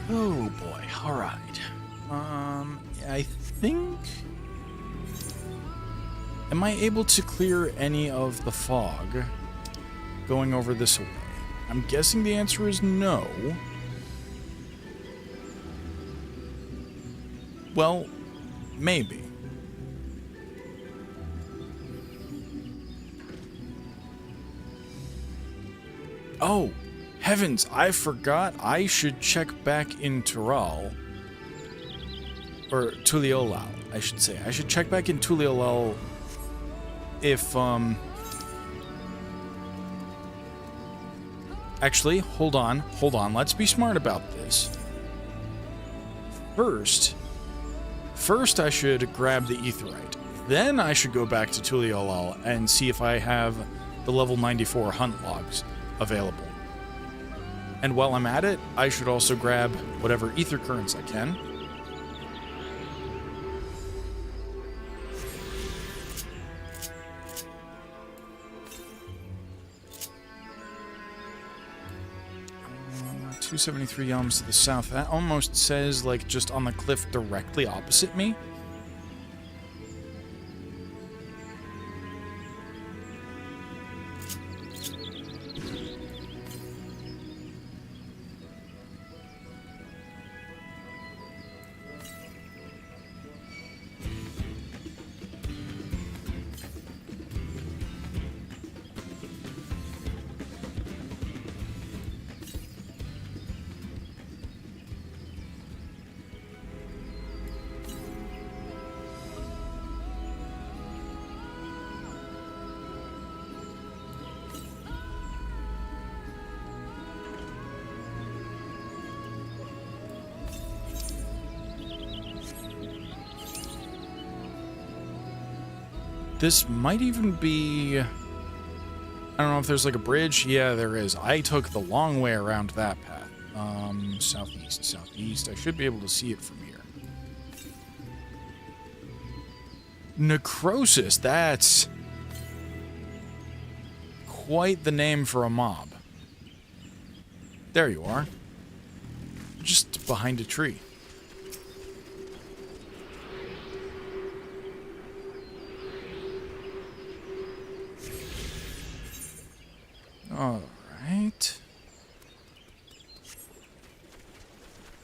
Oh boy, alright. I think... Am I able to clear any of the fog going over this way? I'm guessing the answer is no. Well, maybe. Oh, heavens, I forgot I should check back in Tural. Or Tuliolal, I should say. I should check back in Tuliolal if, Actually, hold on, let's be smart about this. First I should grab the Aetheryte. Then I should go back to Tuliolal and see if I have the level 94 hunt logs available. And while I'm at it, I should also grab whatever ether currents I can. Uh, 273 elms to the south. That almost says, like, just on the cliff directly opposite me. This might even be... I don't know if there's like a bridge. Yeah, there is. I took the long way around that path. Southeast. I should be able to see it from here. Necrosis. That's quite the name for a mob. There you are. Just behind a tree. Alright.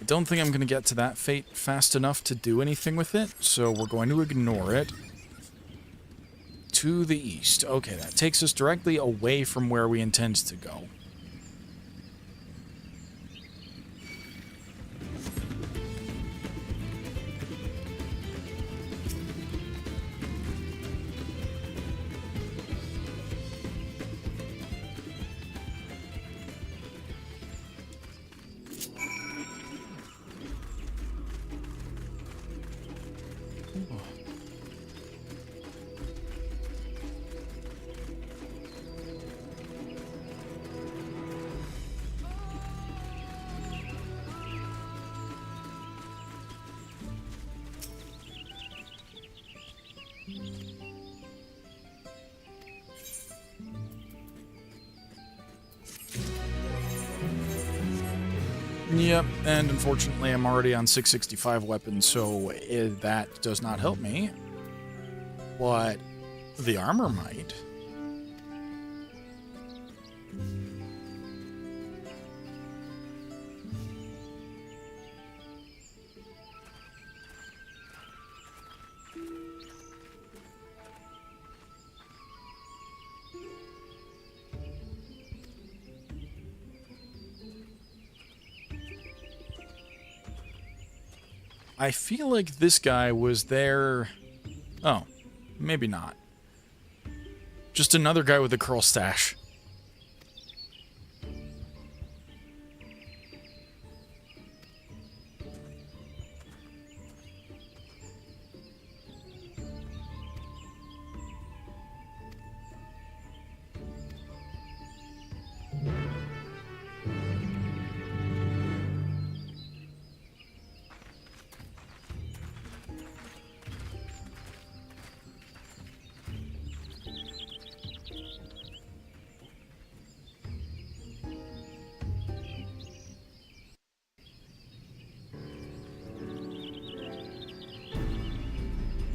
I don't think I'm going to get to that fate fast enough to do anything with it, so we're going to ignore it. To the east. Okay, that takes us directly away from where we intend to go. Yep, and unfortunately I'm already on 665 weapons, so that does not help me. But the armor might. I feel like this guy was there... Oh, maybe not. Just another guy with a curl stash.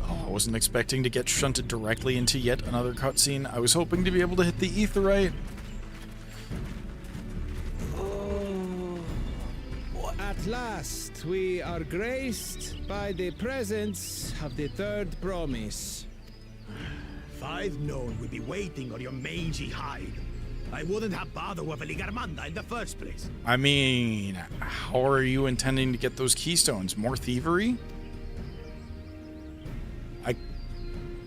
I wasn't expecting to get shunted directly into yet another cutscene. I was hoping to be able to hit the aetheryte. At last, we are graced by the presence of the third promise. If I'd known we'd be waiting on your mangy hide, I wouldn't have bothered with a Ligarmanda in the first place. I mean, how are you intending to get those keystones? More thievery? I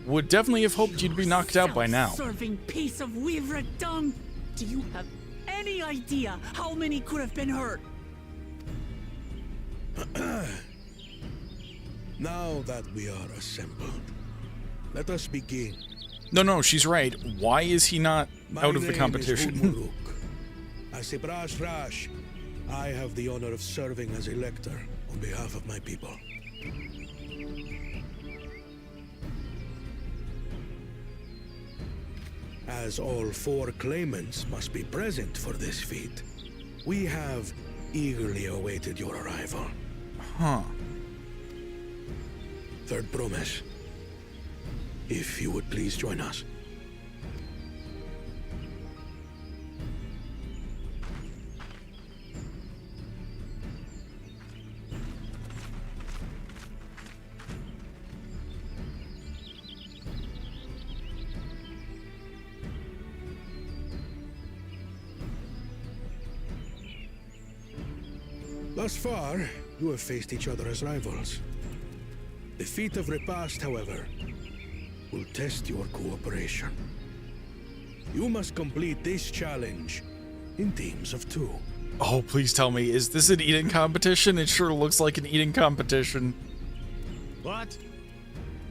would definitely have hoped you'd be knocked out by now. Serving piece of weaver dung. Do you have any idea how many could have been hurt? Now that we are assembled, let us begin. No, she's right. Why is he not out of the competition? As a brash rash, I have the honor of serving as a lector on behalf of my people. As all 4 claimants must be present for this feat, we have eagerly awaited your arrival. Huh. Third promise. If you would please join us. Thus far, you have faced each other as rivals. The feat of repast, however, will test your cooperation. You must complete this challenge in teams of 2. Oh, please tell me, is this an eating competition? It sure looks like an eating competition. What?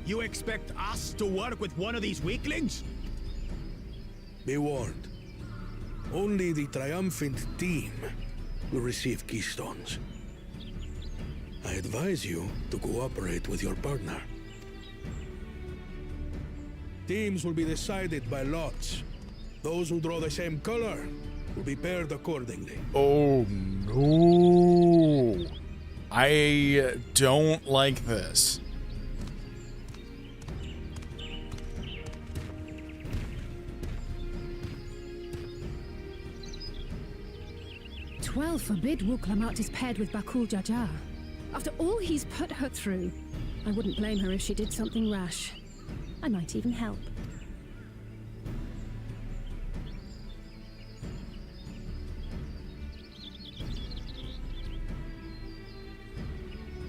You expect us to work with one of these weaklings? Be warned. Only the triumphant team will receive keystones. I advise you to cooperate with your partner. Teams will be decided by lots. Those who draw the same color will be paired accordingly. Oh no. I don't like this. Twelve forbid Wuklamat is paired with Bakul Jaja. After all he's put her through, I wouldn't blame her if she did something rash. I might even help.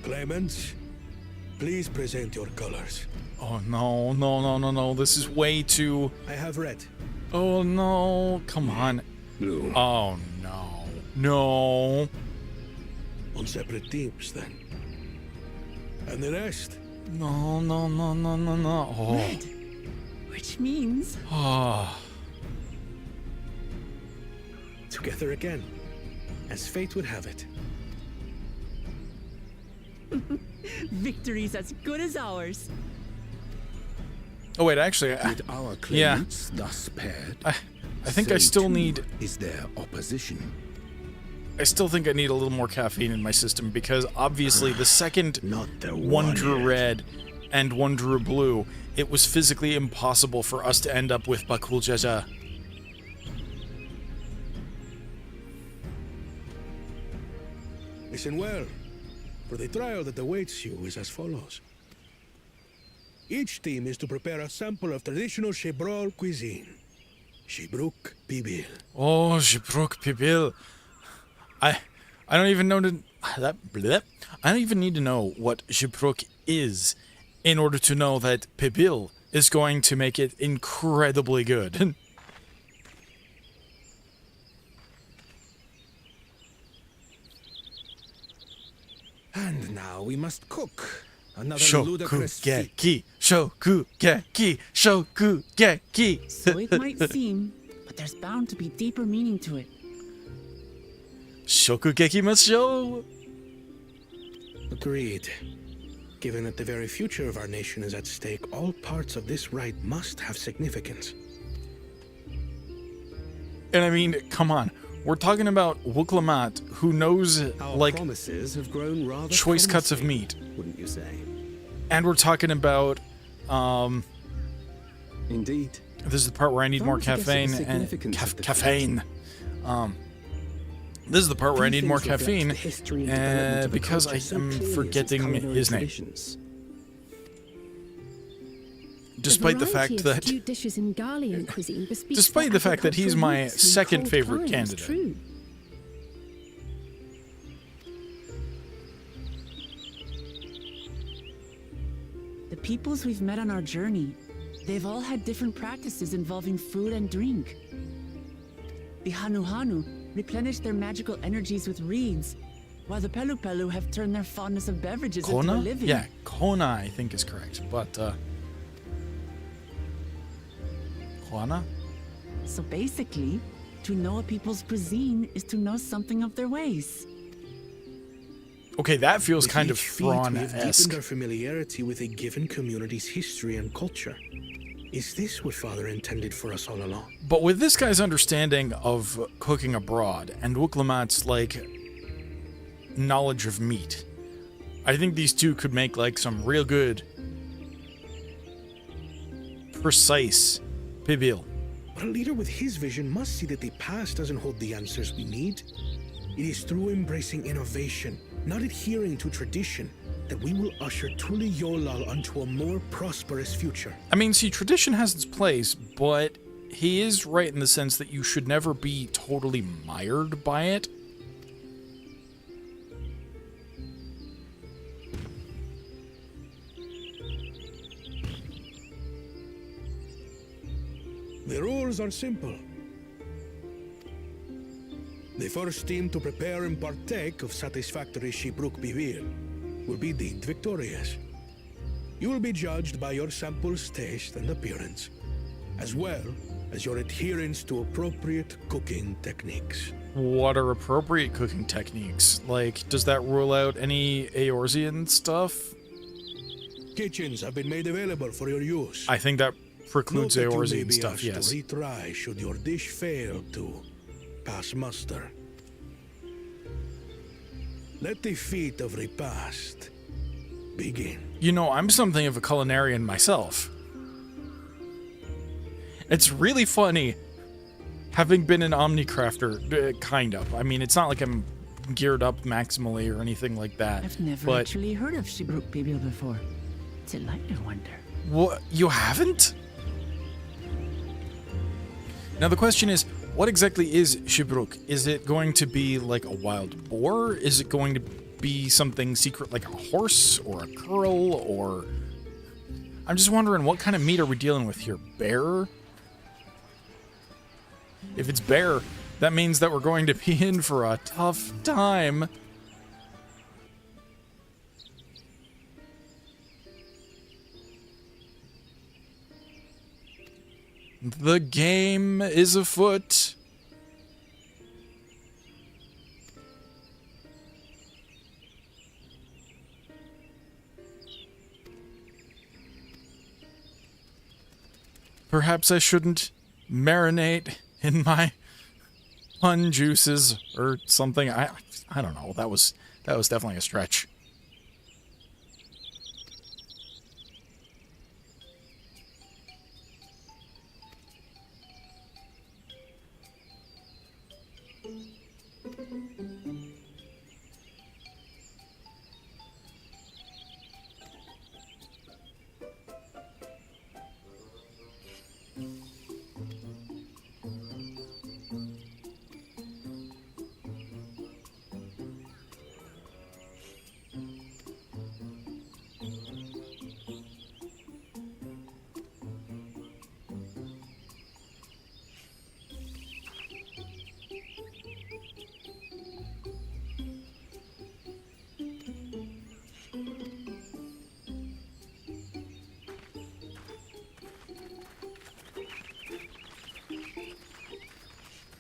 Claimants, please present your colors. Oh no. This is way too... I have red. Oh no. Come on. Blue. Oh no. No. On separate teams, then. And the rest? No. Oh. Red. Which means... Oh. Together again, as fate would have it. Victory's as good as ours. Oh wait, actually, With our yeah. claimants thus paired, I think I so still too need... is their opposition. I still think I need a little more caffeine in my system, because obviously the second Not the one drew yet. red and one drew blue, it was physically impossible for us to end up with Bakul Jaja. Listen well, for the trial that awaits you is as follows. Each team is to prepare a sample of traditional Shebrol cuisine. Shibruk Pibil. Oh, Shibruk Pibil. I don't even know I don't even need to know what Shibruk is in order to know that Pibil is going to make it incredibly good. And now we must cook. Another ludicrous feat. Shokugeki, Shokugeki. So it might seem, but there's bound to be deeper meaning to it. Shokugeki masho. Agreed. Given that the very future of our nation is at stake, all parts of this rite must have significance. And I mean, come on. We're talking about Wuklamat, who knows, Our like, promises have grown rather choice cuts of promising, meat. wouldn't you say? And we're talking about, Indeed. this is the part where I need more If I were to guess at the caffeine and significance of the caffeine. This is the part where I need more caffeine, because I am forgetting his name. Despite the fact that, dishes in Garlean cuisine despite the fact that he's my second favorite candidate. The peoples we've met on our journey, they've all had different practices involving food and drink. The Hanuhanu replenish their magical energies with reeds, while the Pelupelu have turned their fondness of beverages into a Kona? living. Yeah, Kona I think is correct, but, Juana? So basically, to know a people's cuisine is to know something of their ways. Okay, that feels With kind of each feat, we have Thrawn-esque. deepened our familiarity with a given community's history and culture. Is this what Father intended for us all along? But with this guy's understanding of cooking abroad and Wuklamat's, like, knowledge of meat, I think these two could make, like, some real good, precise Pibil. But a leader with his vision must see that the past doesn't hold the answers we need. It is through embracing innovation, not adhering to tradition, that we will usher Tuli Yolal onto a more prosperous future. I mean, see, tradition has its place, but he is right in the sense that you should never be totally mired by it. The rules are simple. The first team to prepare and partake of satisfactory Shibruk Bivir will be deemed victorious. You will be judged by your sample's taste and appearance, as well as your adherence to appropriate cooking techniques. What are appropriate cooking techniques? Like, does that rule out any Eorzean stuff? Kitchens have been made available for your use. I think that precludes Note that you may Eorzean be stuff, asked yes. to retry should your dish fail to pass muster. Let the feat of repast begin. You know, I'm something of a culinarian myself. It's really funny having been an Omnicrafter, kind of. I mean, it's not like I'm geared up maximally or anything like that. I've never but actually heard of Shibruk Pibil before. Till I wonder. What? You haven't? Now the question is, what exactly is Shibruk? Is it going to be like a wild boar? Is it going to be something secret like a horse or a curl or... I'm just wondering, what kind of meat are we dealing with here? Bear? If it's bear, that means that we're going to be in for a tough time. The game is afoot. Perhaps I shouldn't marinate in my Pun juices or something. I don't know. That was definitely a stretch.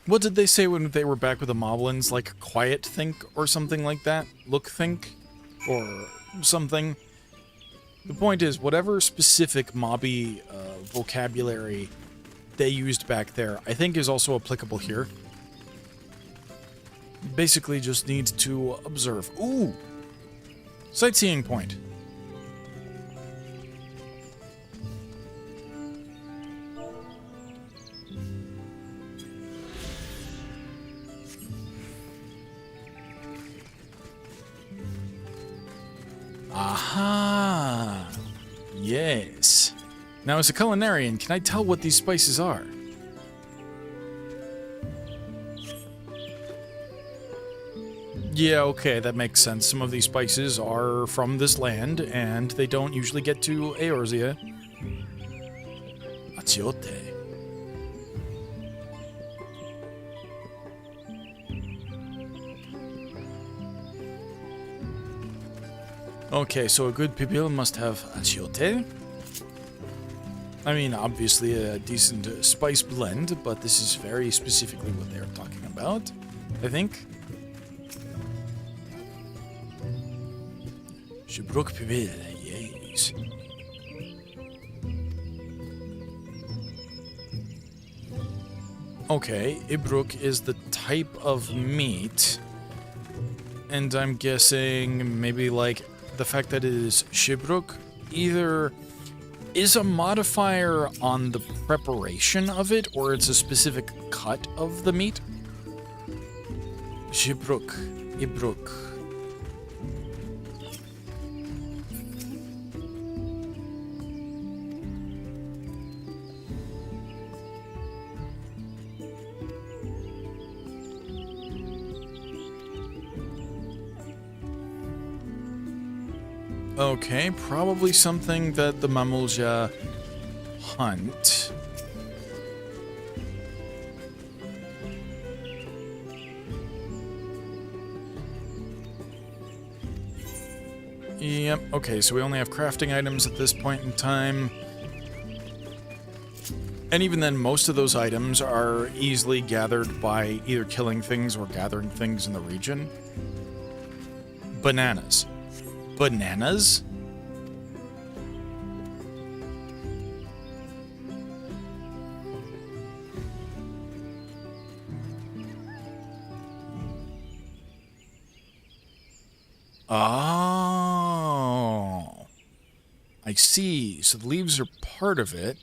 What did they say when they were back with the Moblins? Like, quiet think or something like that? Look think? Or something? The point is, whatever specific mobby vocabulary they used back there, I think is also applicable here. Basically just need to observe. Ooh! Sightseeing point. Aha! Yes. Now, as a culinarian, can I tell what these spices are? Yeah, okay, that makes sense. Some of these spices are from this land, and they don't usually get to Eorzea. Achiote. Okay, so a good pibil must have achiote. I mean, obviously a decent spice blend, but this is very specifically what they're talking about, I think. Shibruk pibil, yes. Okay, Ibruk is the type of meat, and I'm guessing maybe like the fact that it is Shibruk either is a modifier on the preparation of it, or it's a specific cut of the meat. Shibruk, Ibruk. Okay, probably something that the Mamulja hunt. Yep, okay, so we only have crafting items at this point in time. And even then, most of those items are easily gathered by either killing things or gathering things in the region. Bananas. Bananas? Oh. I see. So the leaves are part of it.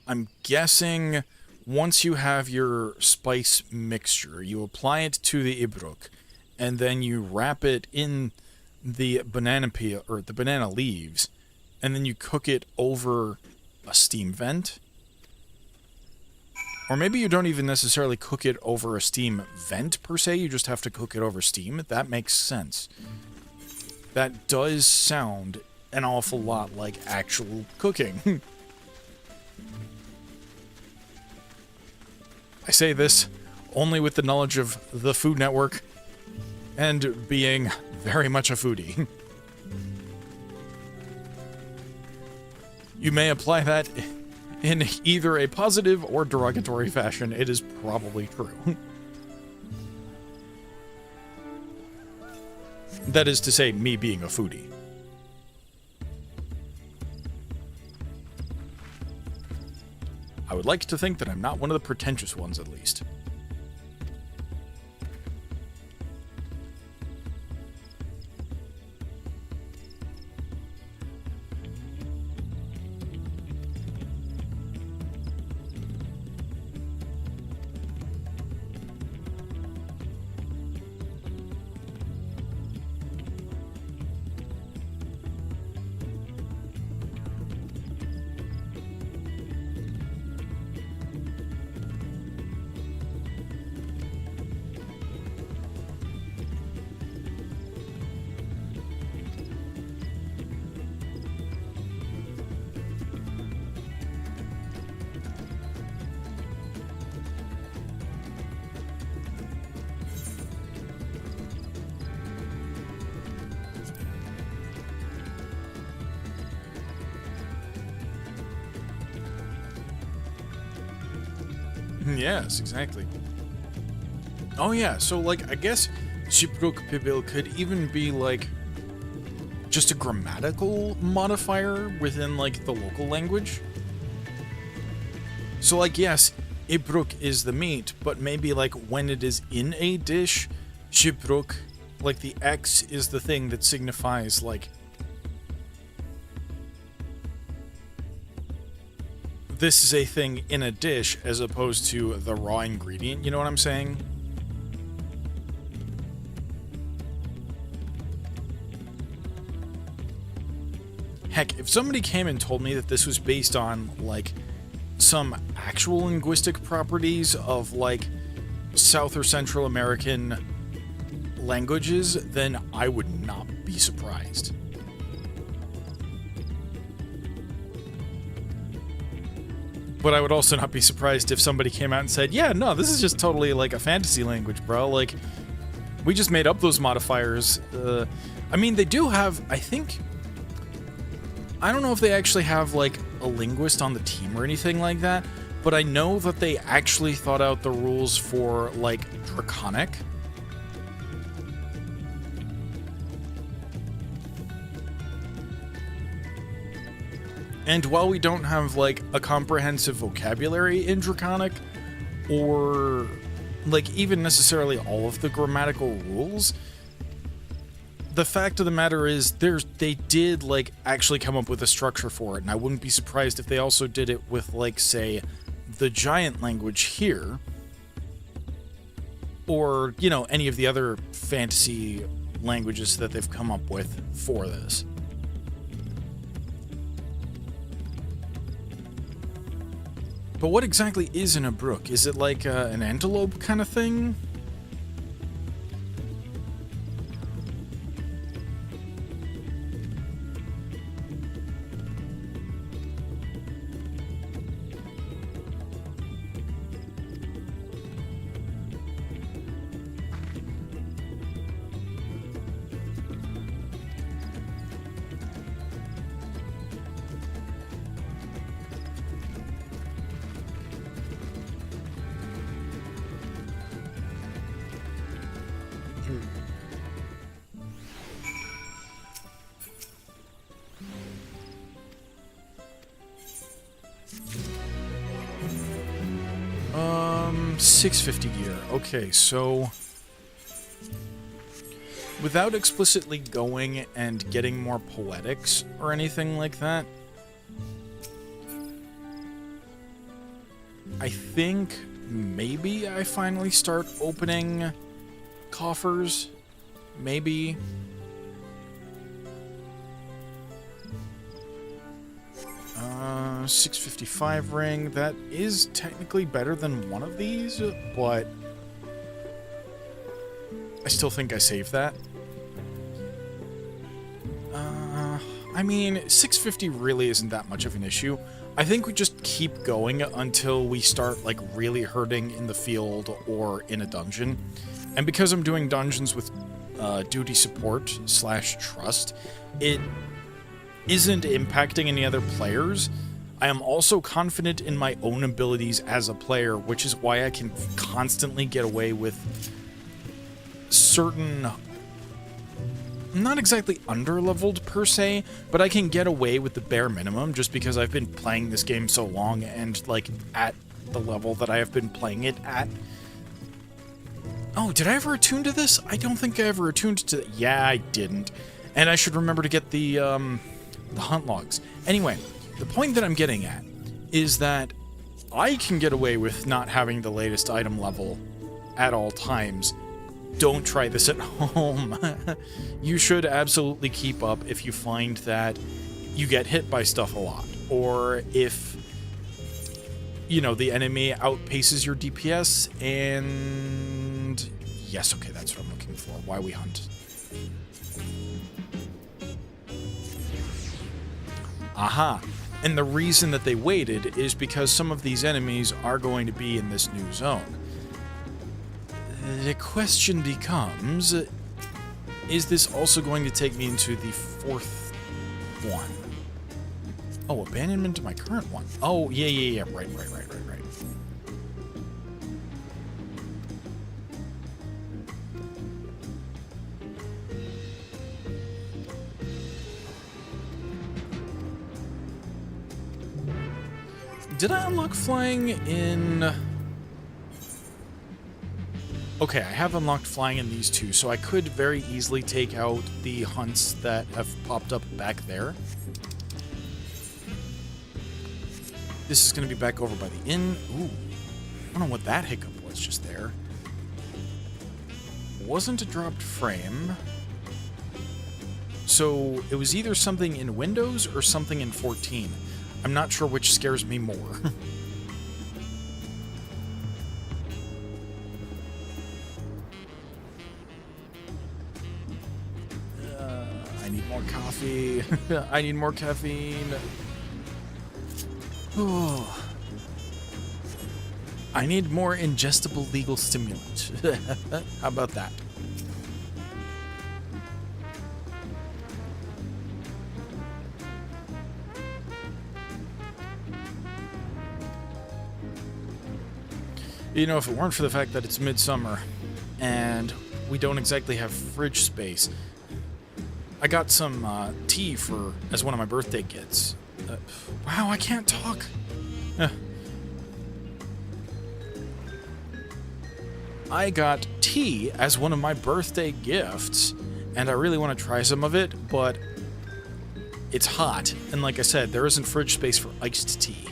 I'm guessing once you have your spice mixture, you apply it to the Ibruk, and then you wrap it in the banana peel, or the banana leaves, and then you cook it over a steam vent. Or maybe you don't even necessarily cook it over a steam vent, per se, you just have to cook it over steam. That makes sense. That does sound an awful lot like actual cooking. I say this only with the knowledge of the Food Network and being very much a foodie. You may apply that in either a positive or derogatory fashion. It is probably true. That is to say, me being a foodie. I would like to think that I'm not one of the pretentious ones, at least. Yes, exactly. Oh yeah, so like I guess Shipruk Pibil could even be like just a grammatical modifier within like the local language. So like yes, Ibruk is the meat, but maybe like when it is in a dish, Shipruk, like the X is the thing that signifies like this is a thing in a dish as opposed to the raw ingredient, you know what I'm saying? Heck, if somebody came and told me that this was based on, like, some actual linguistic properties of, like, South or Central American languages, then I would not be surprised. But I would also not be surprised if somebody came out and said, yeah, no, this is just totally, like, a fantasy language, bro. Like, we just made up those modifiers. I mean, they do have, I think... I don't know if they actually have, like, a linguist on the team or anything like that, but I know that they actually thought out the rules for, like, Draconic. And while we don't have, like, a comprehensive vocabulary in Draconic, or, like, even necessarily all of the grammatical rules... The fact of the matter is, they did, like, actually come up with a structure for it, and I wouldn't be surprised if they also did it with, like, say, the giant language here, or, you know, any of the other fantasy languages that they've come up with for this. But what exactly is an Abruk? Is it like an antelope kind of thing? $650 gear. Okay, so without explicitly going and getting more poetics or anything like that, I think maybe I finally start opening coffers. Maybe. $655 ring. That is technically better than one of these, but I still think I saved that. I mean, $650 really isn't that much of an issue. I think we just keep going until we start, like, really hurting in the field or in a dungeon. And because I'm doing dungeons with duty support / trust, it isn't impacting any other players. I am also confident in my own abilities as a player, which is why I can constantly get away with certain... not exactly underleveled per se, but I can get away with the bare minimum just because I've been playing this game so long and, like, at the level that I have been playing it at. Oh, did I ever attune to this? I don't think I ever attuned to it. Yeah, I didn't. And I should remember to get the hunt logs. Anyway, the point that I'm getting at is that I can get away with not having the latest item level at all times. Don't try this at home. You should absolutely keep up if you find that you get hit by stuff a lot, or if, you know, the enemy outpaces your DPS, and... yes, okay, that's what I'm looking for. Why we hunt. Aha. And the reason that they waited is because some of these enemies are going to be in this new zone. The question becomes, is this also going to take me into the fourth one? Oh, abandonment to my current one. Oh, yeah, right. Did I unlock flying in... Okay, I have unlocked flying in these two, so I could very easily take out the hunts that have popped up back there. This is going to be back over by the inn. Ooh, I don't know what that hiccup was just there. Wasn't a dropped frame. So it was either something in Windows or something in 14. I'm not sure which scares me more. I need more coffee. I need more caffeine. Oh. I need more ingestible legal stimulant. How about that? You know, if it weren't for the fact that it's midsummer and we don't exactly have fridge space, I got some tea as one of my birthday gifts. Wow, I can't talk. I got tea as one of my birthday gifts, and I really want to try some of it, but it's hot, and like I said, there isn't fridge space for iced tea.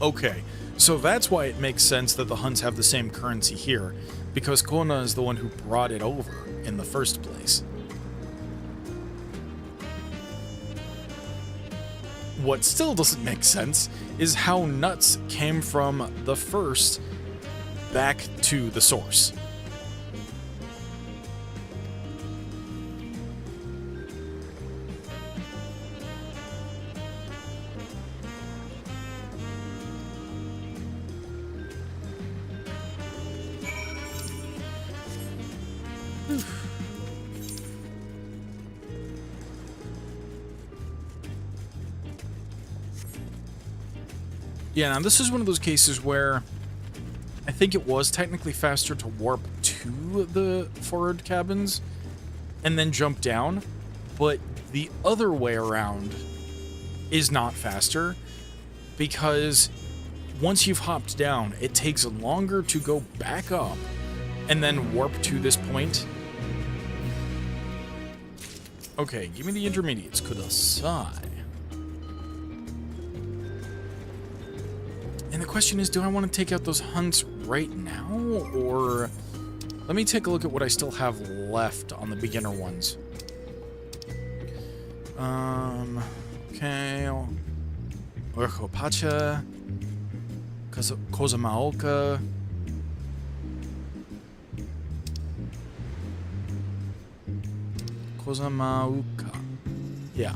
Okay, so that's why it makes sense that the Huns have the same currency here, because Kona is the one who brought it over in the first place. What still doesn't make sense is how nuts came from the first back to the source. Yeah, now this is one of those cases where I think it was technically faster to warp to the forward cabins and then jump down, but the other way around is not faster because once you've hopped down, it takes longer to go back up and then warp to this point. Okay, give me the intermediates, kudasai. And the question is, do I want to take out those hunts right now, or let me take a look at what I still have left on the beginner ones. Okay, Orchopacha, Kozamaoka, Kozamauka, yeah.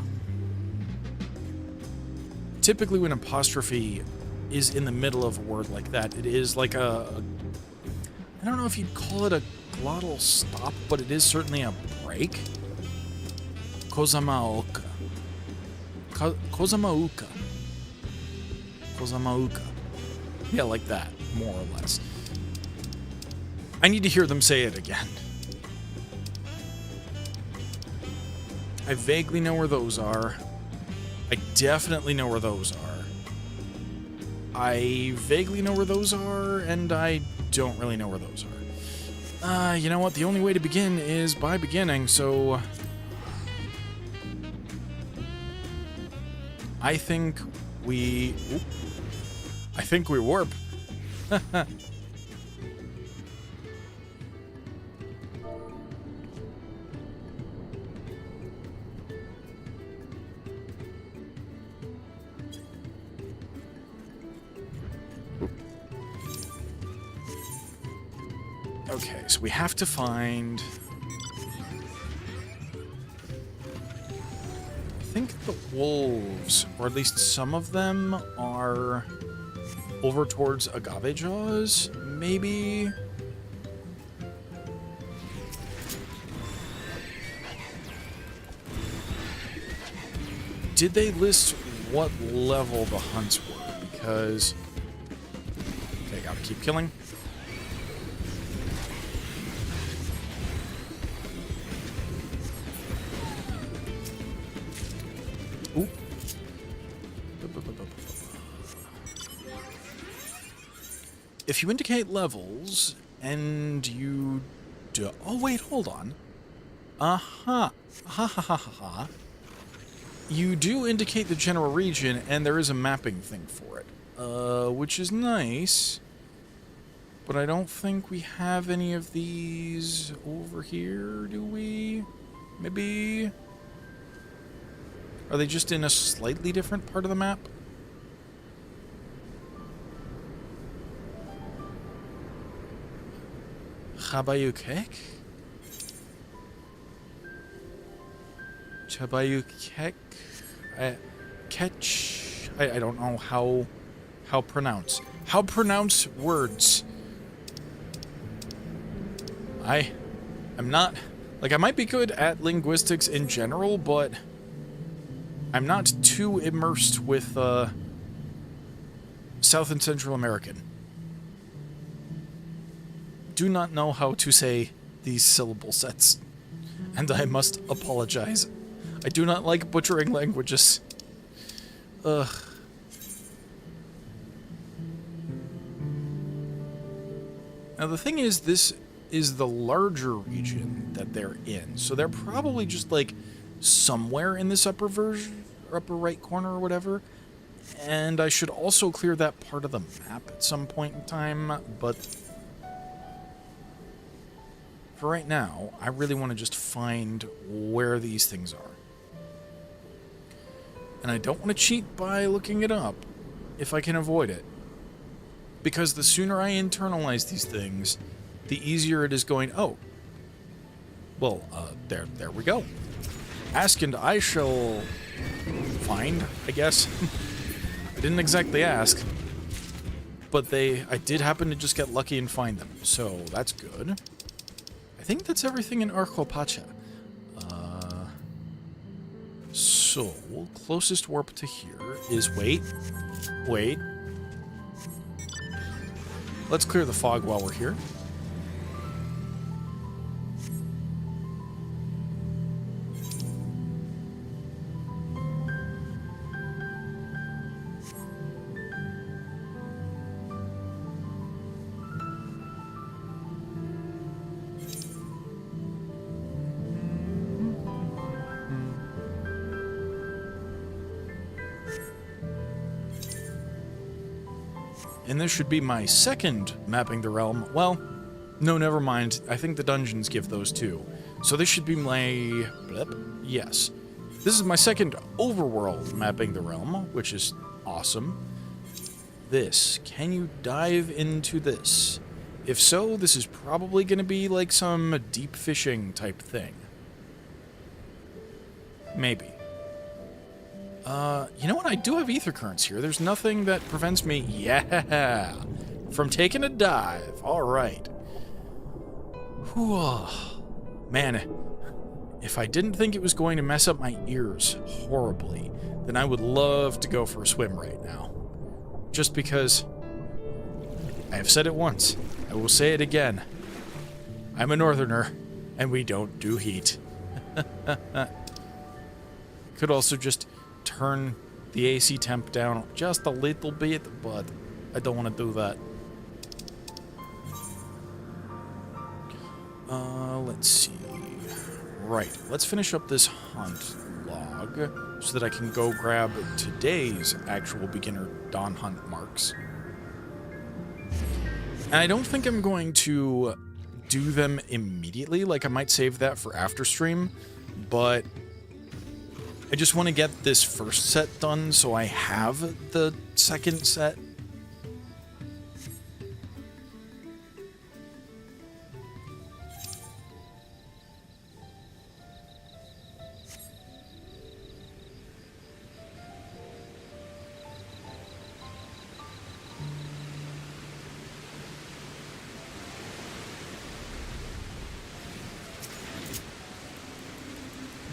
Typically when apostrophe is in the middle of a word like that, it is like I don't know if you'd call it a glottal stop, but it is certainly a break. Kozamaoka. Kozamauka. Kozamauka. Yeah, like that, more or less. I need to hear them say it again. I vaguely know where those are. I definitely know where those are. I vaguely know where those are, and I don't really know where those are. You know what? The only way to begin is by beginning, so I think we warp. Okay, so we have to find... I think the wolves, or at least some of them, are over towards Agave Jaws, maybe? Did they list what level the hunts were? Because... Okay, gotta keep killing. if you indicate levels and you do... Oh, wait, hold on. Ha ha ha ha ha. You do indicate the general region, and there is a mapping thing for it, which is nice. But I don't think we have any of these over here, do we? Maybe? Are they just in a slightly different part of the map? Chabayukek? Chabayukek? Catch? I don't know how pronounce. How pronounce words? I'm not... Like, I might be good at linguistics in general, but I'm not too immersed with, South and Central American. Do not know how to say these syllable sets, and I must apologize. I do not like butchering languages. Ugh. Now, the thing is, this is the larger region that they're in, so they're probably just, like, somewhere in this upper right corner or whatever, and I should also clear that part of the map at some point in time, but for right now, I really want to just find where these things are. And I don't want to cheat by looking it up, if I can avoid it. Because the sooner I internalize these things, the easier it is going, oh, well, there we go. Ask and I shall find, I guess. I didn't exactly ask, but I did happen to just get lucky and find them, so that's good. I think that's everything in Arcopacha. So, closest warp to here is, wait. Let's clear the fog while we're here. And this should be my second mapping the realm. Well, no, never mind. I think the dungeons give those too. So this should be my... blip? Yes. This is my second overworld mapping the realm, which is awesome. This. Can you dive into this? If so, this is probably going to be like some deep fishing type thing. Maybe. You know what? I do have ether currents here. There's nothing that prevents me, from taking a dive. All right. Whew. Man, if I didn't think it was going to mess up my ears horribly, then I would love to go for a swim right now. Just because I have said it once. I will say it again. I'm a northerner, and we don't do heat. Could also just turn the AC temp down just a little bit, but I don't want to do that. Let's see. Right, let's finish up this hunt log so that I can go grab today's actual beginner dawn hunt marks. And I don't think I'm going to do them immediately, like I might save that for after stream, but I just want to get this first set done so I have the second set.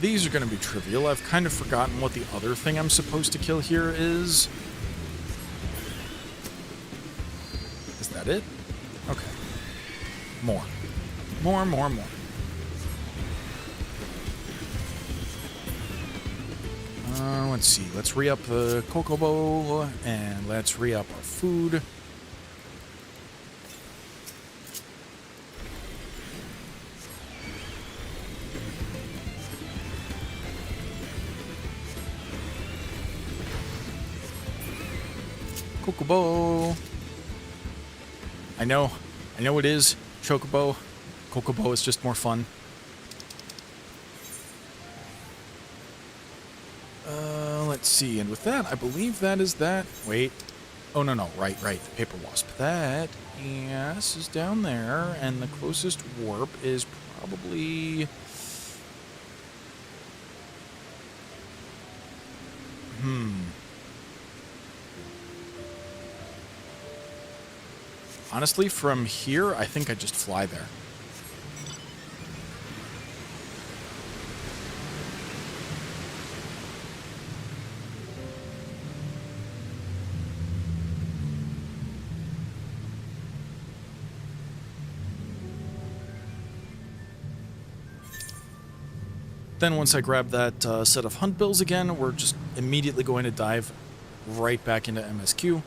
These are going to be trivial. I've kind of forgotten what the other thing I'm supposed to kill here is. Is that it? Okay. More. Let's see. Let's re-up the Kokobo, and let's re-up our food. Chocobo. I know it is Chocobo. Chocobo is just more fun. Let's see, and with that, I believe that is that. Wait. Oh, no, right, the paper wasp. That, yes, is down there, and the closest warp is probably... Honestly, from here, I think I just fly there. Then once I grab that set of hunt bills again, we're just immediately going to dive right back into MSQ.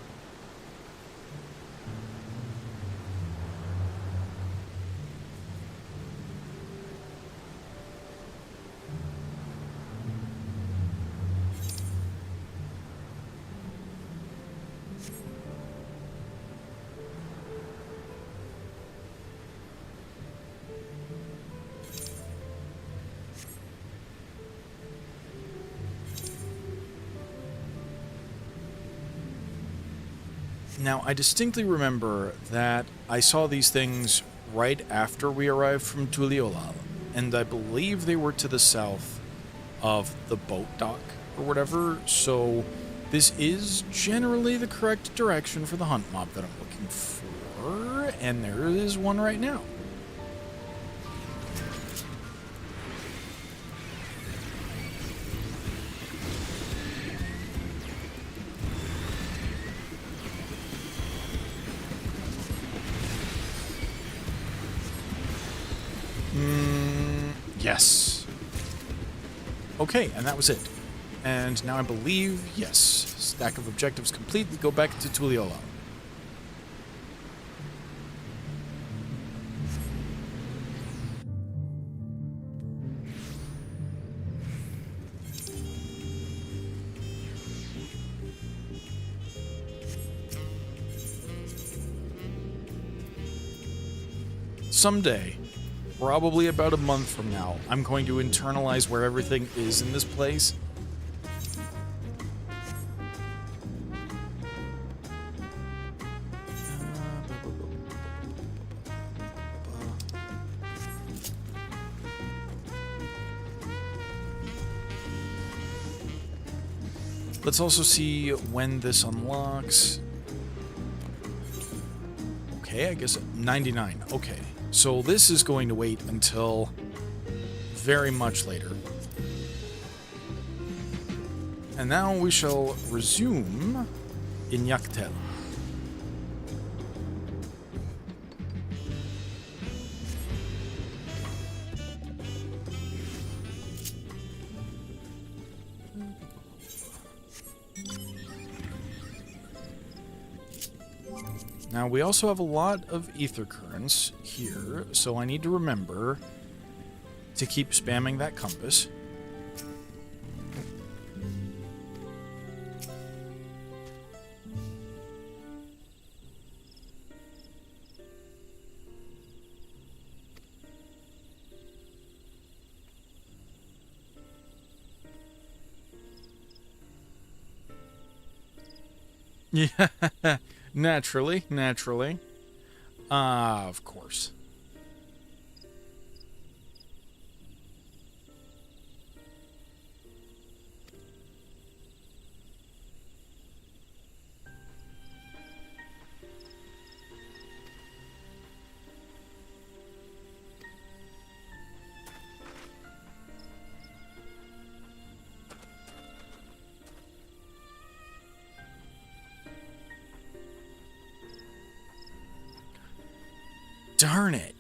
Now, I distinctly remember that I saw these things right after we arrived from Tuliolal, and I believe they were to the south of the boat dock or whatever, so this is generally the correct direction for the hunt mob that I'm looking for, and there is one right now. Yes. Okay, and that was it. And now I believe, yes, stack of objectives complete. We go back to Tuliolal. Someday, probably about a month from now, I'm going to internalize where everything is in this place. Let's also see when this unlocks. Okay, I guess 99. Okay. So this is going to wait until very much later. And now we shall resume in Yaktel. Now, we also have a lot of ether currents here, so I need to remember to keep spamming that compass. Yeah. Naturally. Of course. Darn it.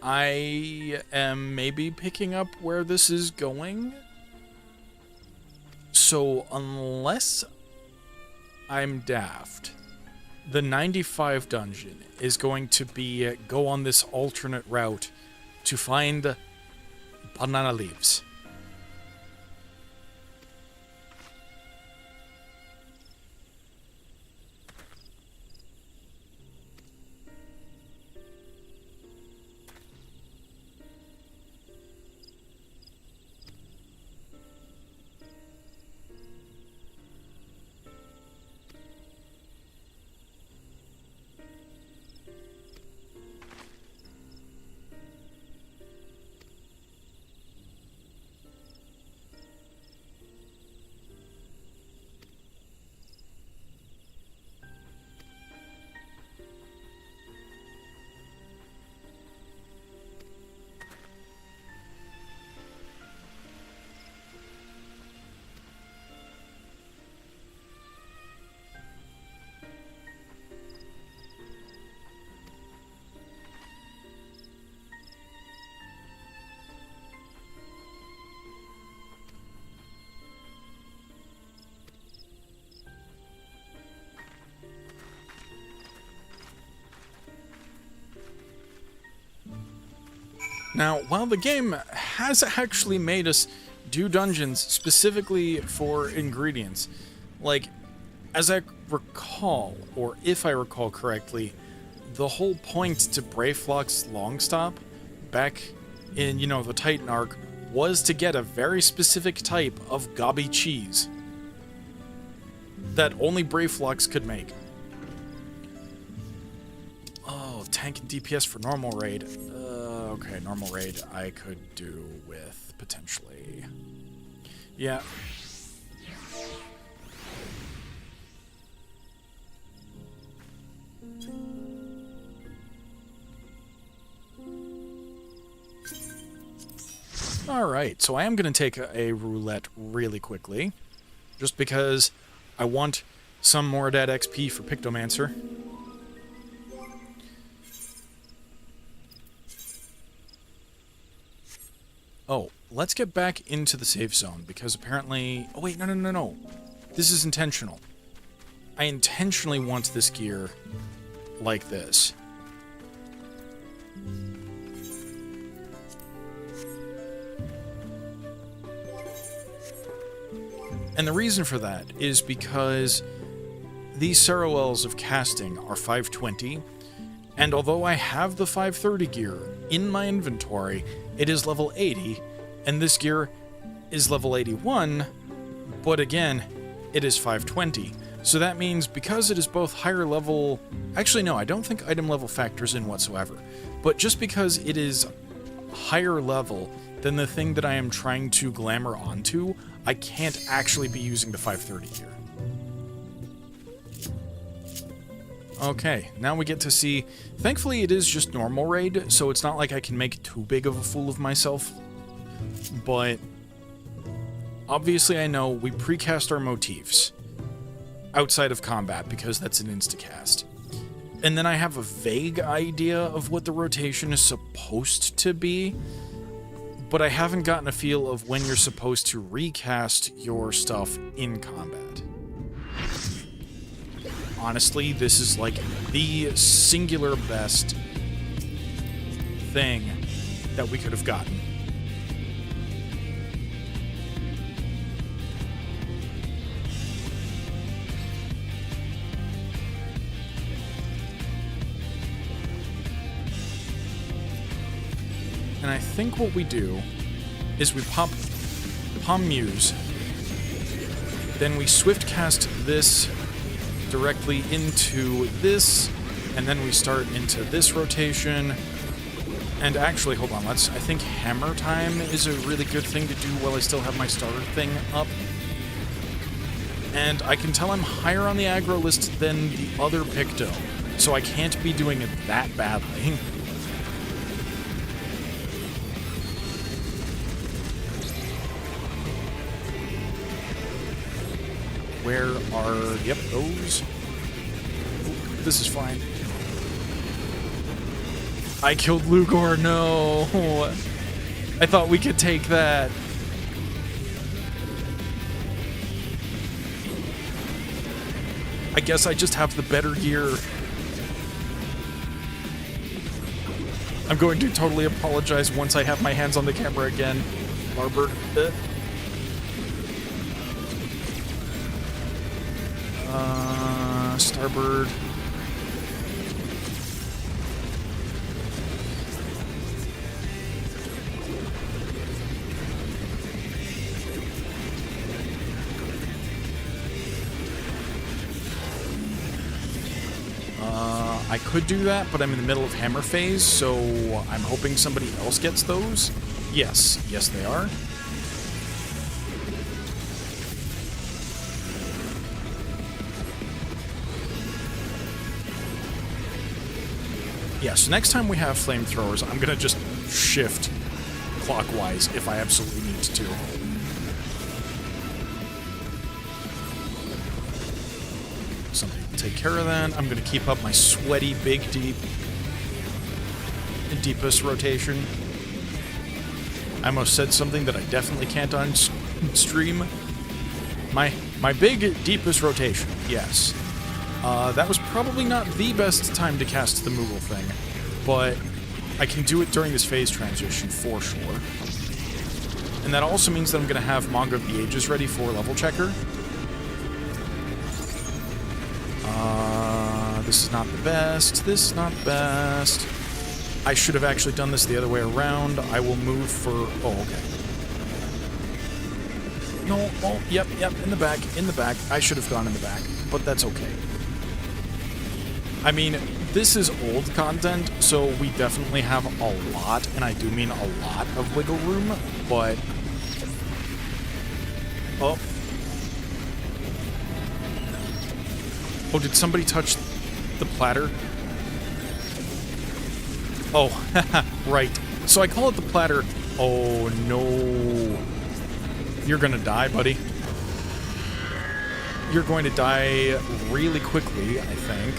I am maybe picking up where this is going. So unless I'm daft, the 95 dungeon is going to be go on this alternate route to find banana leaves. Now, while the game has actually made us do dungeons specifically for ingredients, like, as I recall, or if I recall correctly, the whole point to Brayflock's Longstop back in, the Titan arc was to get a very specific type of gobby cheese that only Brayflocks could make. Oh, tank and DPS for normal raid. Okay, normal raid I could do with, potentially. Yeah. Alright, so I am going to take a roulette really quickly, just because I want some more dead XP for Pictomancer. Oh, let's get back into the safe zone, because apparently... Oh, wait, no. This is intentional. I intentionally want this gear like this. And the reason for that is because these Sarawells of casting are 520, and although I have the 530 gear in my inventory, it is level 80, and this gear is level 81, but again, it is 520. So that means because it is both higher level... Actually, no, I don't think item level factors in whatsoever. But just because it is higher level than the thing that I am trying to glamour onto, I can't actually be using the 530 gear. Okay, now we get to see... Thankfully, it is just normal raid, so it's not like I can make too big of a fool of myself. But obviously I know we precast our motifs outside of combat, because that's an instacast. And then I have a vague idea of what the rotation is supposed to be, but I haven't gotten a feel of when you're supposed to recast your stuff in combat. Honestly, this is like the singular best thing that we could have gotten. And I think what we do is we pop Palm Muse, then we swift cast this directly into this, and then we start into this rotation. And actually, hold on, I think Hammer Time is a really good thing to do while I still have my starter thing up. And I can tell I'm higher on the aggro list than the other Picto, so I can't be doing it that badly. Where are... Yep, those. Ooh, this is fine. I killed Lugor, no! I thought we could take that. I guess I just have the better gear. I'm going to totally apologize once I have my hands on the camera again. Barber. Starboard. I could do that, but I'm in the middle of hammer phase, so I'm hoping somebody else gets those. Yes, yes they are. Yeah, so next time we have flamethrowers, I'm gonna just shift clockwise if I absolutely need to. Something will take care of that. I'm gonna keep up my sweaty, big, deepest rotation. I almost said something that I definitely can't on stream. My big, deepest rotation, yes. That was probably not the best time to cast the Moogle thing, but I can do it during this phase transition for sure. And that also means that I'm going to have Manga of the Ages ready for level checker. This is not the best. This is not the best. I should have actually done this the other way around. I will move for... Oh, okay. No, oh, yep, in the back, in the back. I should have gone in the back, but that's okay. I mean, this is old content, so we definitely have a lot, and I do mean a lot of wiggle room, but... Oh. Oh, did somebody touch the platter? Oh, right. So I call it the platter. Oh, no. You're gonna die, buddy. You're going to die really quickly, I think.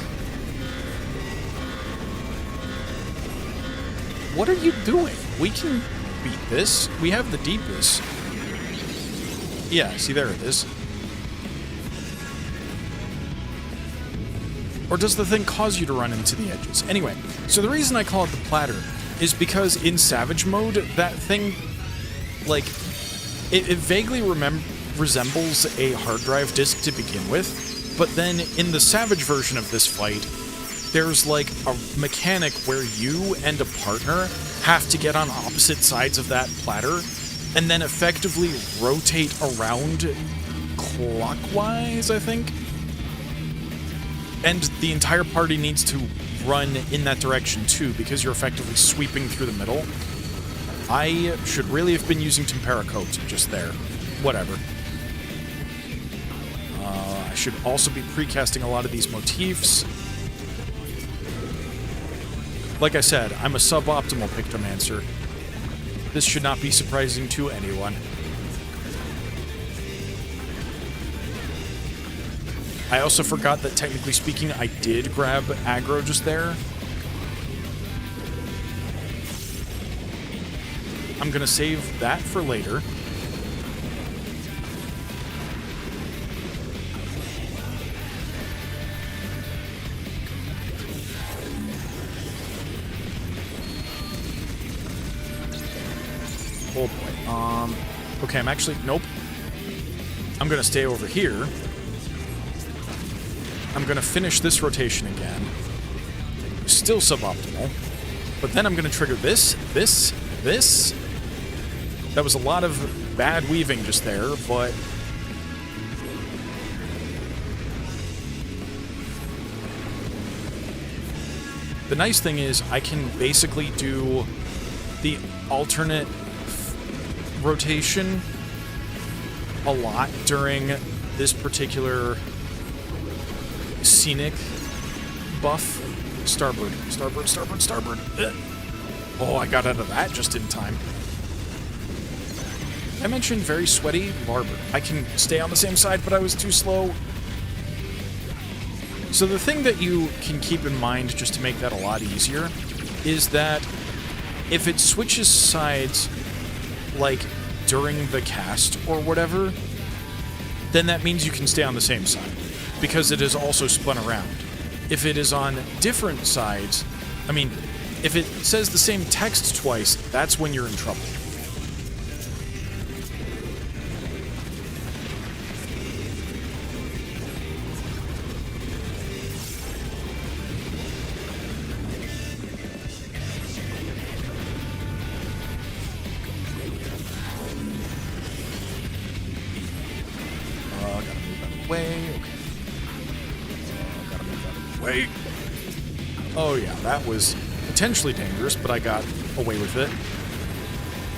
What are you doing? We can beat this. We have the deepest. Yeah, see, there it is. Or does the thing cause you to run into the edges? Anyway, so the reason I call it the platter is because in Savage mode, that thing, like, it vaguely resembles a hard drive disk to begin with, but then in the Savage version of this fight, there's like a mechanic where you and a partner have to get on opposite sides of that platter and then effectively rotate around clockwise, I think. And the entire party needs to run in that direction too, because you're effectively sweeping through the middle. I should really have been using Tempera Coat just there. Whatever. I should also be precasting a lot of these motifs. Like I said, I'm a suboptimal Pictomancer. This should not be surprising to anyone. I also forgot that, technically speaking, I did grab aggro just there. I'm gonna save that for later. Oh boy. Okay, I'm actually... Nope. I'm gonna stay over here. I'm gonna finish this rotation again. Still suboptimal. But then I'm gonna trigger this. That was a lot of bad weaving just there, but... The nice thing is I can basically do the alternate rotation a lot during this particular scenic buff. Starboard. Oh, I got out of that just in time. I mentioned very sweaty barber. I can stay on the same side, but I was too slow. So the thing that you can keep in mind, just to make that a lot easier, is that if it switches sides, like, during the cast or whatever, then that means you can stay on the same side. because it is also spun around. If it is on different sides, I mean, if it says the same text twice, that's when you're in trouble. Gotta move out of the way. Okay. Gotta move out of the way. Oh yeah, that was potentially dangerous, but I got away with it.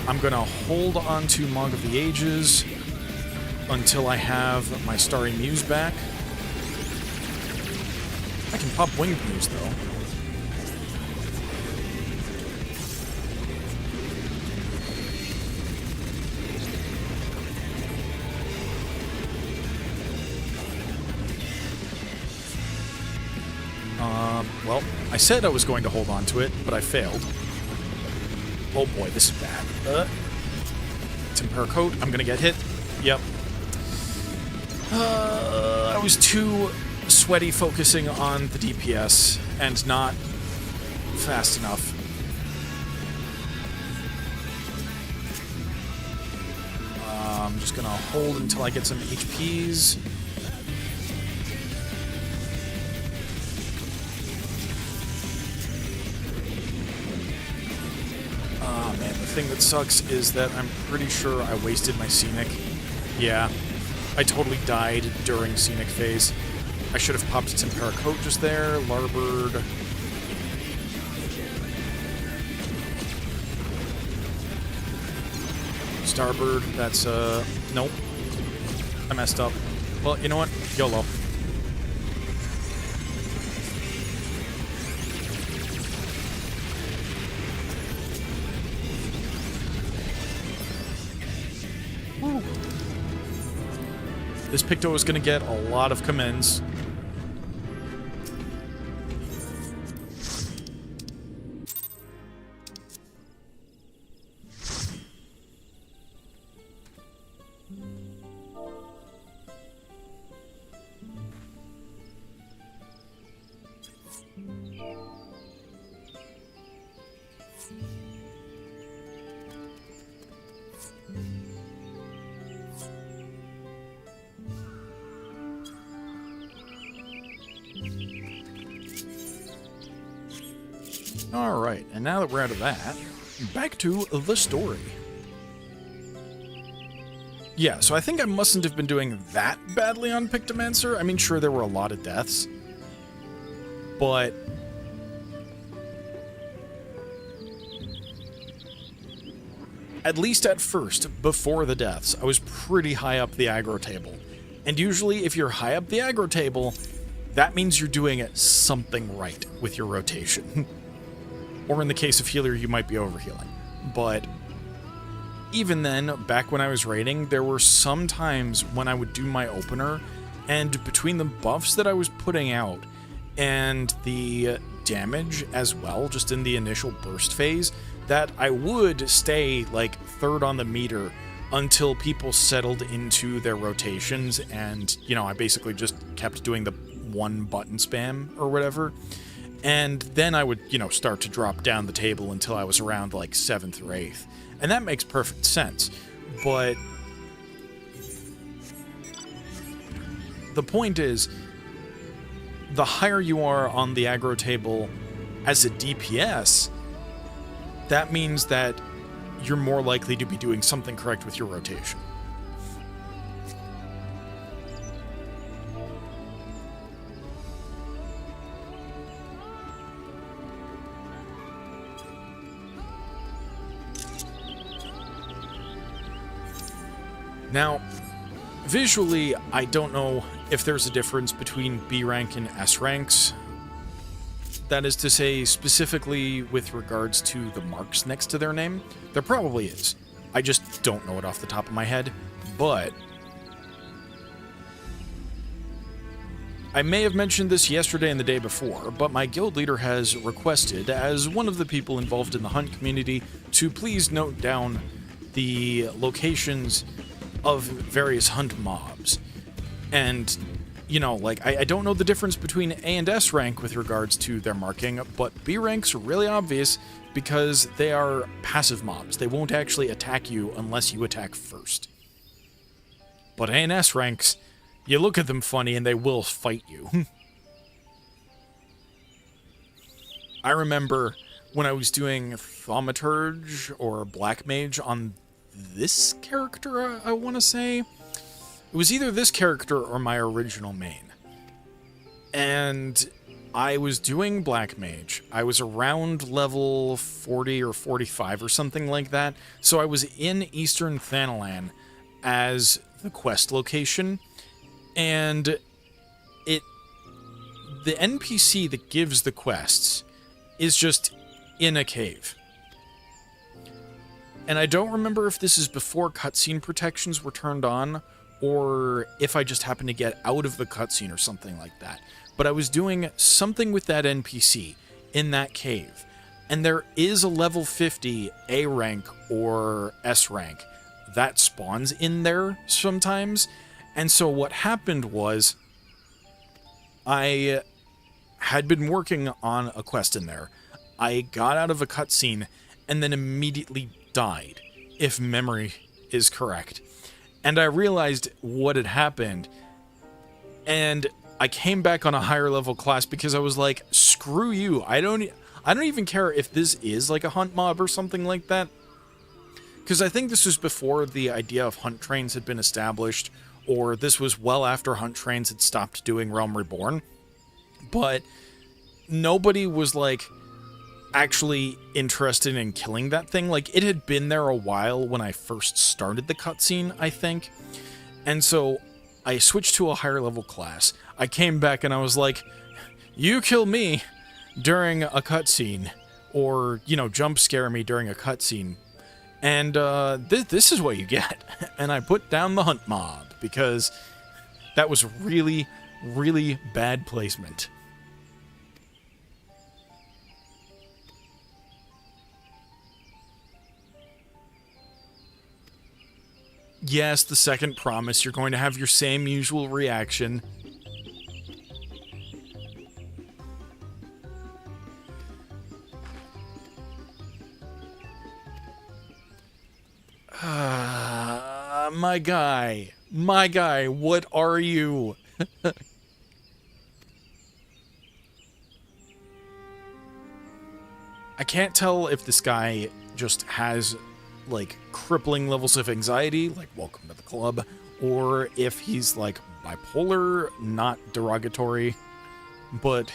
I'm gonna hold on to Mog of the Ages until I have my Starry Muse back. I can pop Winged Muse, though. Well, I said I was going to hold on to it, but I failed. Oh boy, this is bad. Tempera Coat, I'm gonna get hit. Yep. I was too sweaty focusing on the DPS and not fast enough. I'm just gonna hold until I get some HPs. Man, the thing that sucks is that I'm pretty sure I wasted my Scenic. Yeah, I totally died during Scenic phase. I should have popped Tempera Coat just there, Larbird. Starbird, that's, nope. I messed up. Well, you know what? YOLO. This Picto is going to get a lot of commends. Alright, and now that we're out of that, back to the story. Yeah, so I think I mustn't have been doing that badly on Pictomancer. I mean, sure, there were a lot of deaths, but at least at first, before the deaths, I was pretty high up the aggro table. And usually, if you're high up the aggro table, that means you're doing something right with your rotation. Or in the case of healer, you might be overhealing. But even then, back when I was raiding, there were some times when I would do my opener, and between the buffs that I was putting out and the damage as well, just in the initial burst phase, that I would stay like third on the meter until people settled into their rotations, and, you know, I basically just kept doing the one button spam or whatever. And then I would, you know, start to drop down the table until I was around like 7th or 8th. And that makes perfect sense. But the point is, the higher you are on the aggro table as a DPS, that means that you're more likely to be doing something correct with your rotation. Now, visually, I don't know if there's a difference between B rank and S ranks. That is to say, specifically with regards to the marks next to their name. There probably is. I just don't know it off the top of my head, but I may have mentioned this yesterday and the day before, but my guild leader has requested, as one of the people involved in the hunt community, to please note down the locations of various hunt mobs. And, you know, like, I don't know the difference between A and S rank with regards to their marking, but B ranks are really obvious because they are passive mobs. They won't actually attack you unless you attack first. But A and S ranks, you look at them funny and they will fight you. I remember when I was doing Thaumaturge or Black Mage on this character, I want to say. It was either this character or my original main. And I was doing Black Mage. I was around level 40 or 45 or something like that. So I was in Eastern Thanalan as the quest location. And the NPC that gives the quests is just in a cave. And I don't remember if this is before cutscene protections were turned on, or if I just happened to get out of the cutscene or something like that. But I was doing something with that NPC in that cave. And there is a level 50 A rank or S rank that spawns in there sometimes. And so what happened was, I had been working on a quest in there. I got out of a cutscene and then immediately died, if memory is correct. And I realized what had happened, and I came back on a higher level class because I was like, screw you, I don't even care if this is like a hunt mob or something like that. Because I think this was before the idea of hunt trains had been established, or this was well after hunt trains had stopped doing Realm Reborn. But nobody was like actually interested in killing that thing. Like, it had been there a while when I first started the cutscene, I think. And so I switched to a higher level class. I came back and I was like, you kill me during a cutscene, or, you know, jump scare me during a cutscene, and this is what you get. And I put down the hunt mob because that was really, really bad placement. Yes, the second promise, you're going to have your same usual reaction. My guy, what are you? I can't tell if this guy just has, like, crippling levels of anxiety, like, welcome to the club, or if he's, like, bipolar, not derogatory, but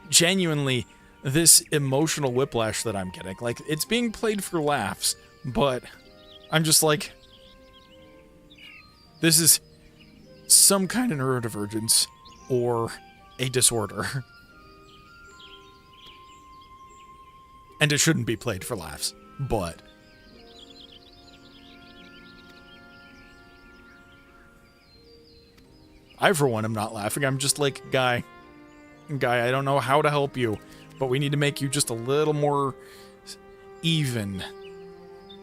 genuinely, this emotional whiplash that I'm getting, like, it's being played for laughs, but I'm just like, this is some kind of neurodivergence, or a disorder. And it shouldn't be played for laughs, but I, for one, am not laughing. I'm just like, guy, I don't know how to help you, but we need to make you just a little more even.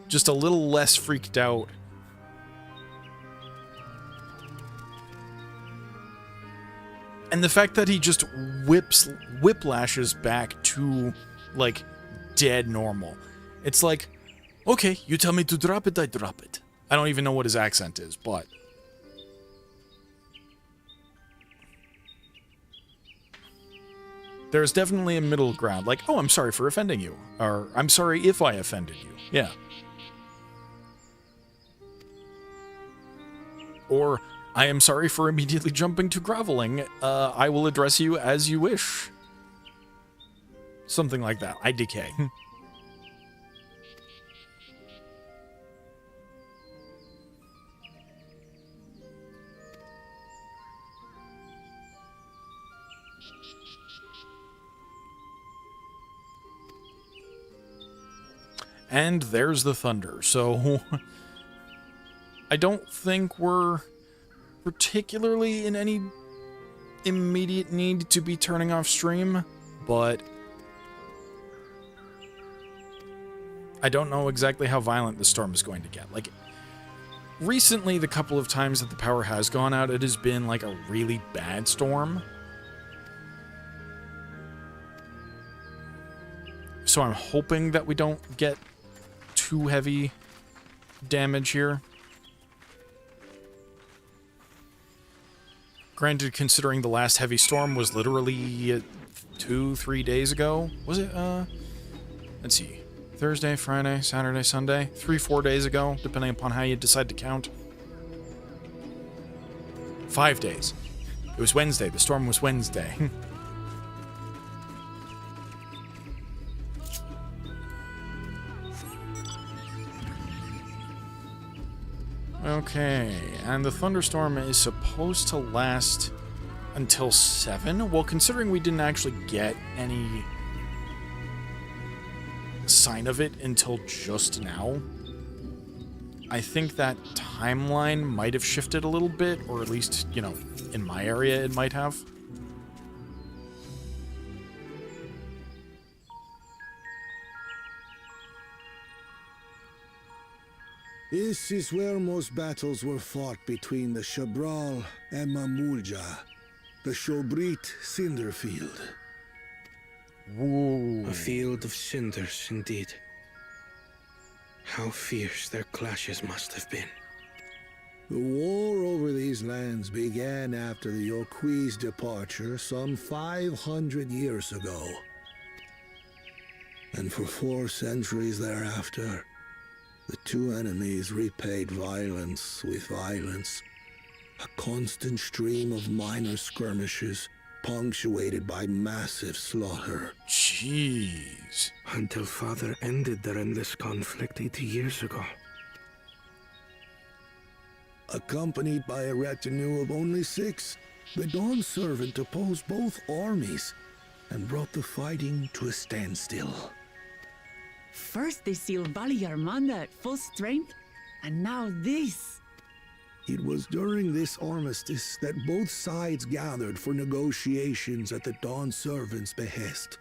Just a little less freaked out. And the fact that he just whiplashes back to, like, dead normal. It's like, okay, you tell me to drop it, I drop it. I don't even know what his accent is, but there's definitely a middle ground. Like, oh, I'm sorry for offending you. Or, I'm sorry if I offended you. Yeah. Or, I am sorry for immediately jumping to groveling. I will address you as you wish. Something like that. I decay. And there's the thunder. So I don't think we're particularly in any immediate need to be turning off stream, but I don't know exactly how violent the storm is going to get. Like, recently, the couple of times that the power has gone out, it has been like a really bad storm. So I'm hoping that we don't get too heavy damage here. Granted, considering the last heavy storm was literally 2-3 days ago. Was it, let's see. Thursday, Friday, Saturday, Sunday. 3-4 days ago, depending upon how you decide to count. 5 days. It was Wednesday. The storm was Wednesday. Okay, and the thunderstorm is supposed to last until 7? Well, considering we didn't actually get any sign of it until just now, I think that timeline might have shifted a little bit, or at least, you know, in my area it might have. This is where most battles were fought between the Shabral and Mamulja, the Shobrit Cinder Field. Whoa. A field of cinders, indeed. How fierce their clashes must have been. The war over these lands began after the Yokui's departure some 500 years ago. And for 4 centuries thereafter, the two enemies repaid violence with violence. A constant stream of minor skirmishes, punctuated by massive slaughter. Jeez. Until Father ended their endless conflict 80 years ago. Accompanied by a retinue of only 6, the Dawn Servant opposed both armies and brought the fighting to a standstill. First they sealed Valley Armanda at full strength, and now this. It was during this armistice that both sides gathered for negotiations at the Dawn Servant's behest.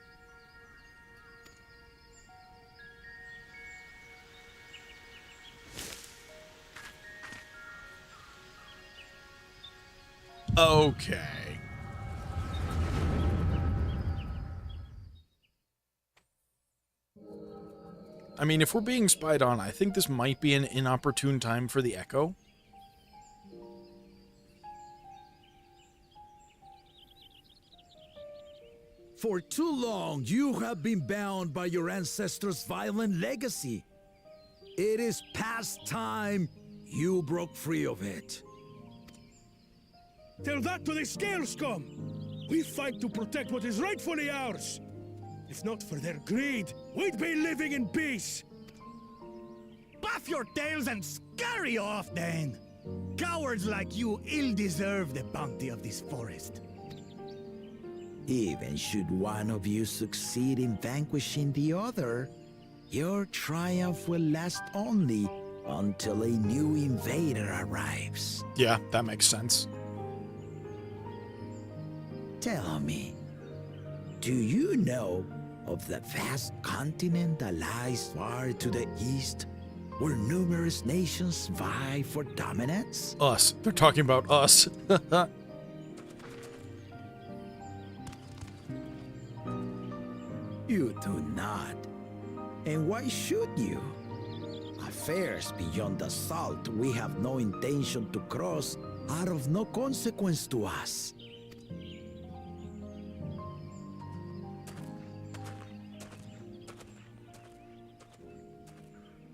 Okay. I mean, if we're being spied on, I think this might be an inopportune time for the Echo. For too long, you have been bound by your ancestors' violent legacy. It is past time you broke free of it. Tell that to the Scale Scum! We fight to protect what is rightfully ours! If not for their greed, we'd be living in peace! Buff your tails and scurry off, then! Cowards like you ill-deserve the bounty of this forest. Even should one of you succeed in vanquishing the other, your triumph will last only until a new invader arrives. Yeah, that makes sense. Tell me, do you know of the vast continent that lies far to the east, where numerous nations vie for dominance? Us. They're talking about us. You do not. And why should you? Affairs beyond the salt we have no intention to cross are of no consequence to us.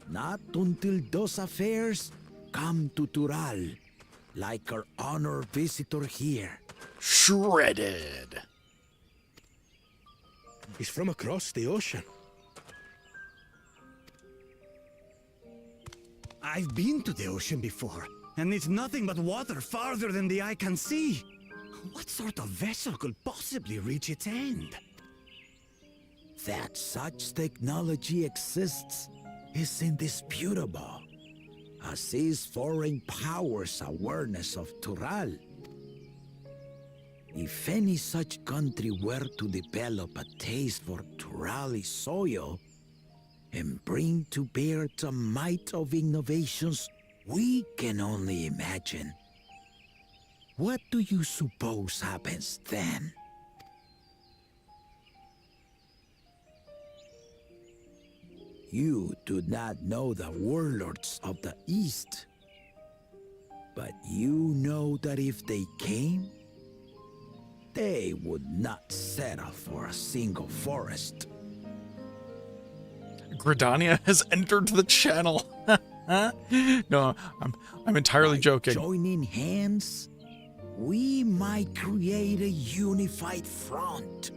Not until those affairs come to Tural, like our honored visitor here. Shredded. He's from across the ocean. I've been to the ocean before, and it's nothing but water farther than the eye can see. What sort of vessel could possibly reach its end? That such technology exists is indisputable, as is foreign powers' awareness of Tural. If any such country were to develop a taste for Turali soil and bring to bear the might of innovations We can only imagine. What do you suppose happens then? You do not know the warlords of the East. But you know that if they came, they would not settle for a single forest. Gridania has entered the channel. No, I'm entirely joking. Joining hands, we might create a unified front,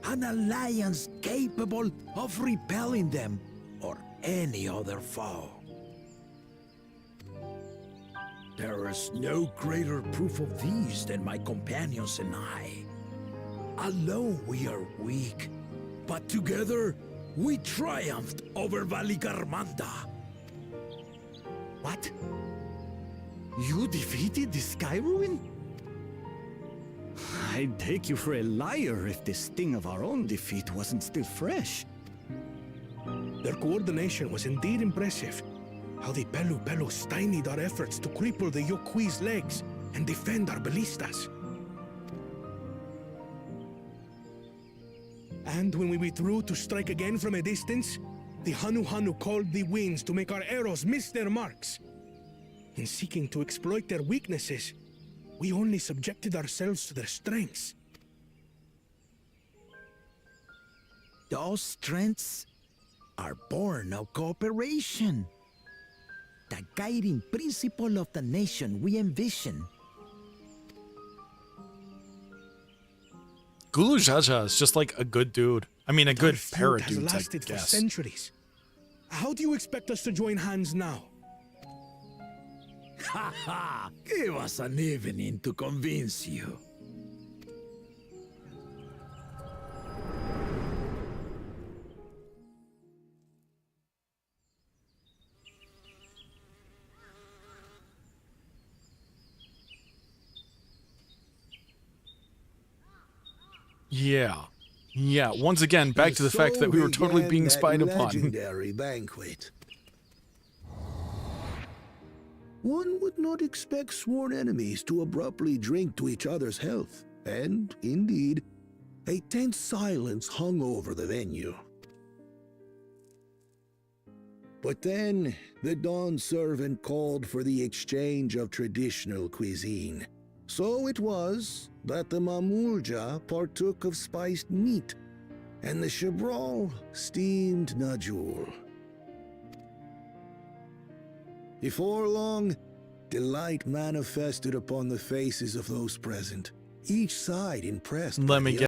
an alliance capable of repelling them or any other foe. There is no greater proof of these than my companions and I. Alone we are weak, but together we triumphed over Valigarmanda. What? You defeated the Sky Ruin? I'd take you for a liar if the sting of our own defeat wasn't still fresh. Their coordination was indeed impressive. How the Pelu stymied our efforts to cripple the Yokui's legs and defend our ballistas. And when we withdrew to strike again from a distance, the Hanu called the winds to make our arrows miss their marks. In seeking to exploit their weaknesses, we only subjected ourselves to their strengths. Those strengths are born of cooperation. The guiding principle of the nation we envision. Gulu Jaja is just like a good dude. I mean, a good pair of has dudes, I lasted for guess. centuries. How do you expect us to join hands now? Ha ha! Give us an evening to convince you. Yeah. Yeah, once again, back to the fact that we were totally being spied upon. Legendary banquet. One would not expect sworn enemies to abruptly drink to each other's health, and, indeed, a tense silence hung over the venue. But then, the Dawn servant called for the exchange of traditional cuisine. So it was that the Mamulja partook of spiced meat, and the Chabrol steamed Najul. Before long, delight manifested upon the faces of those present, each side impressed by Let me the guess.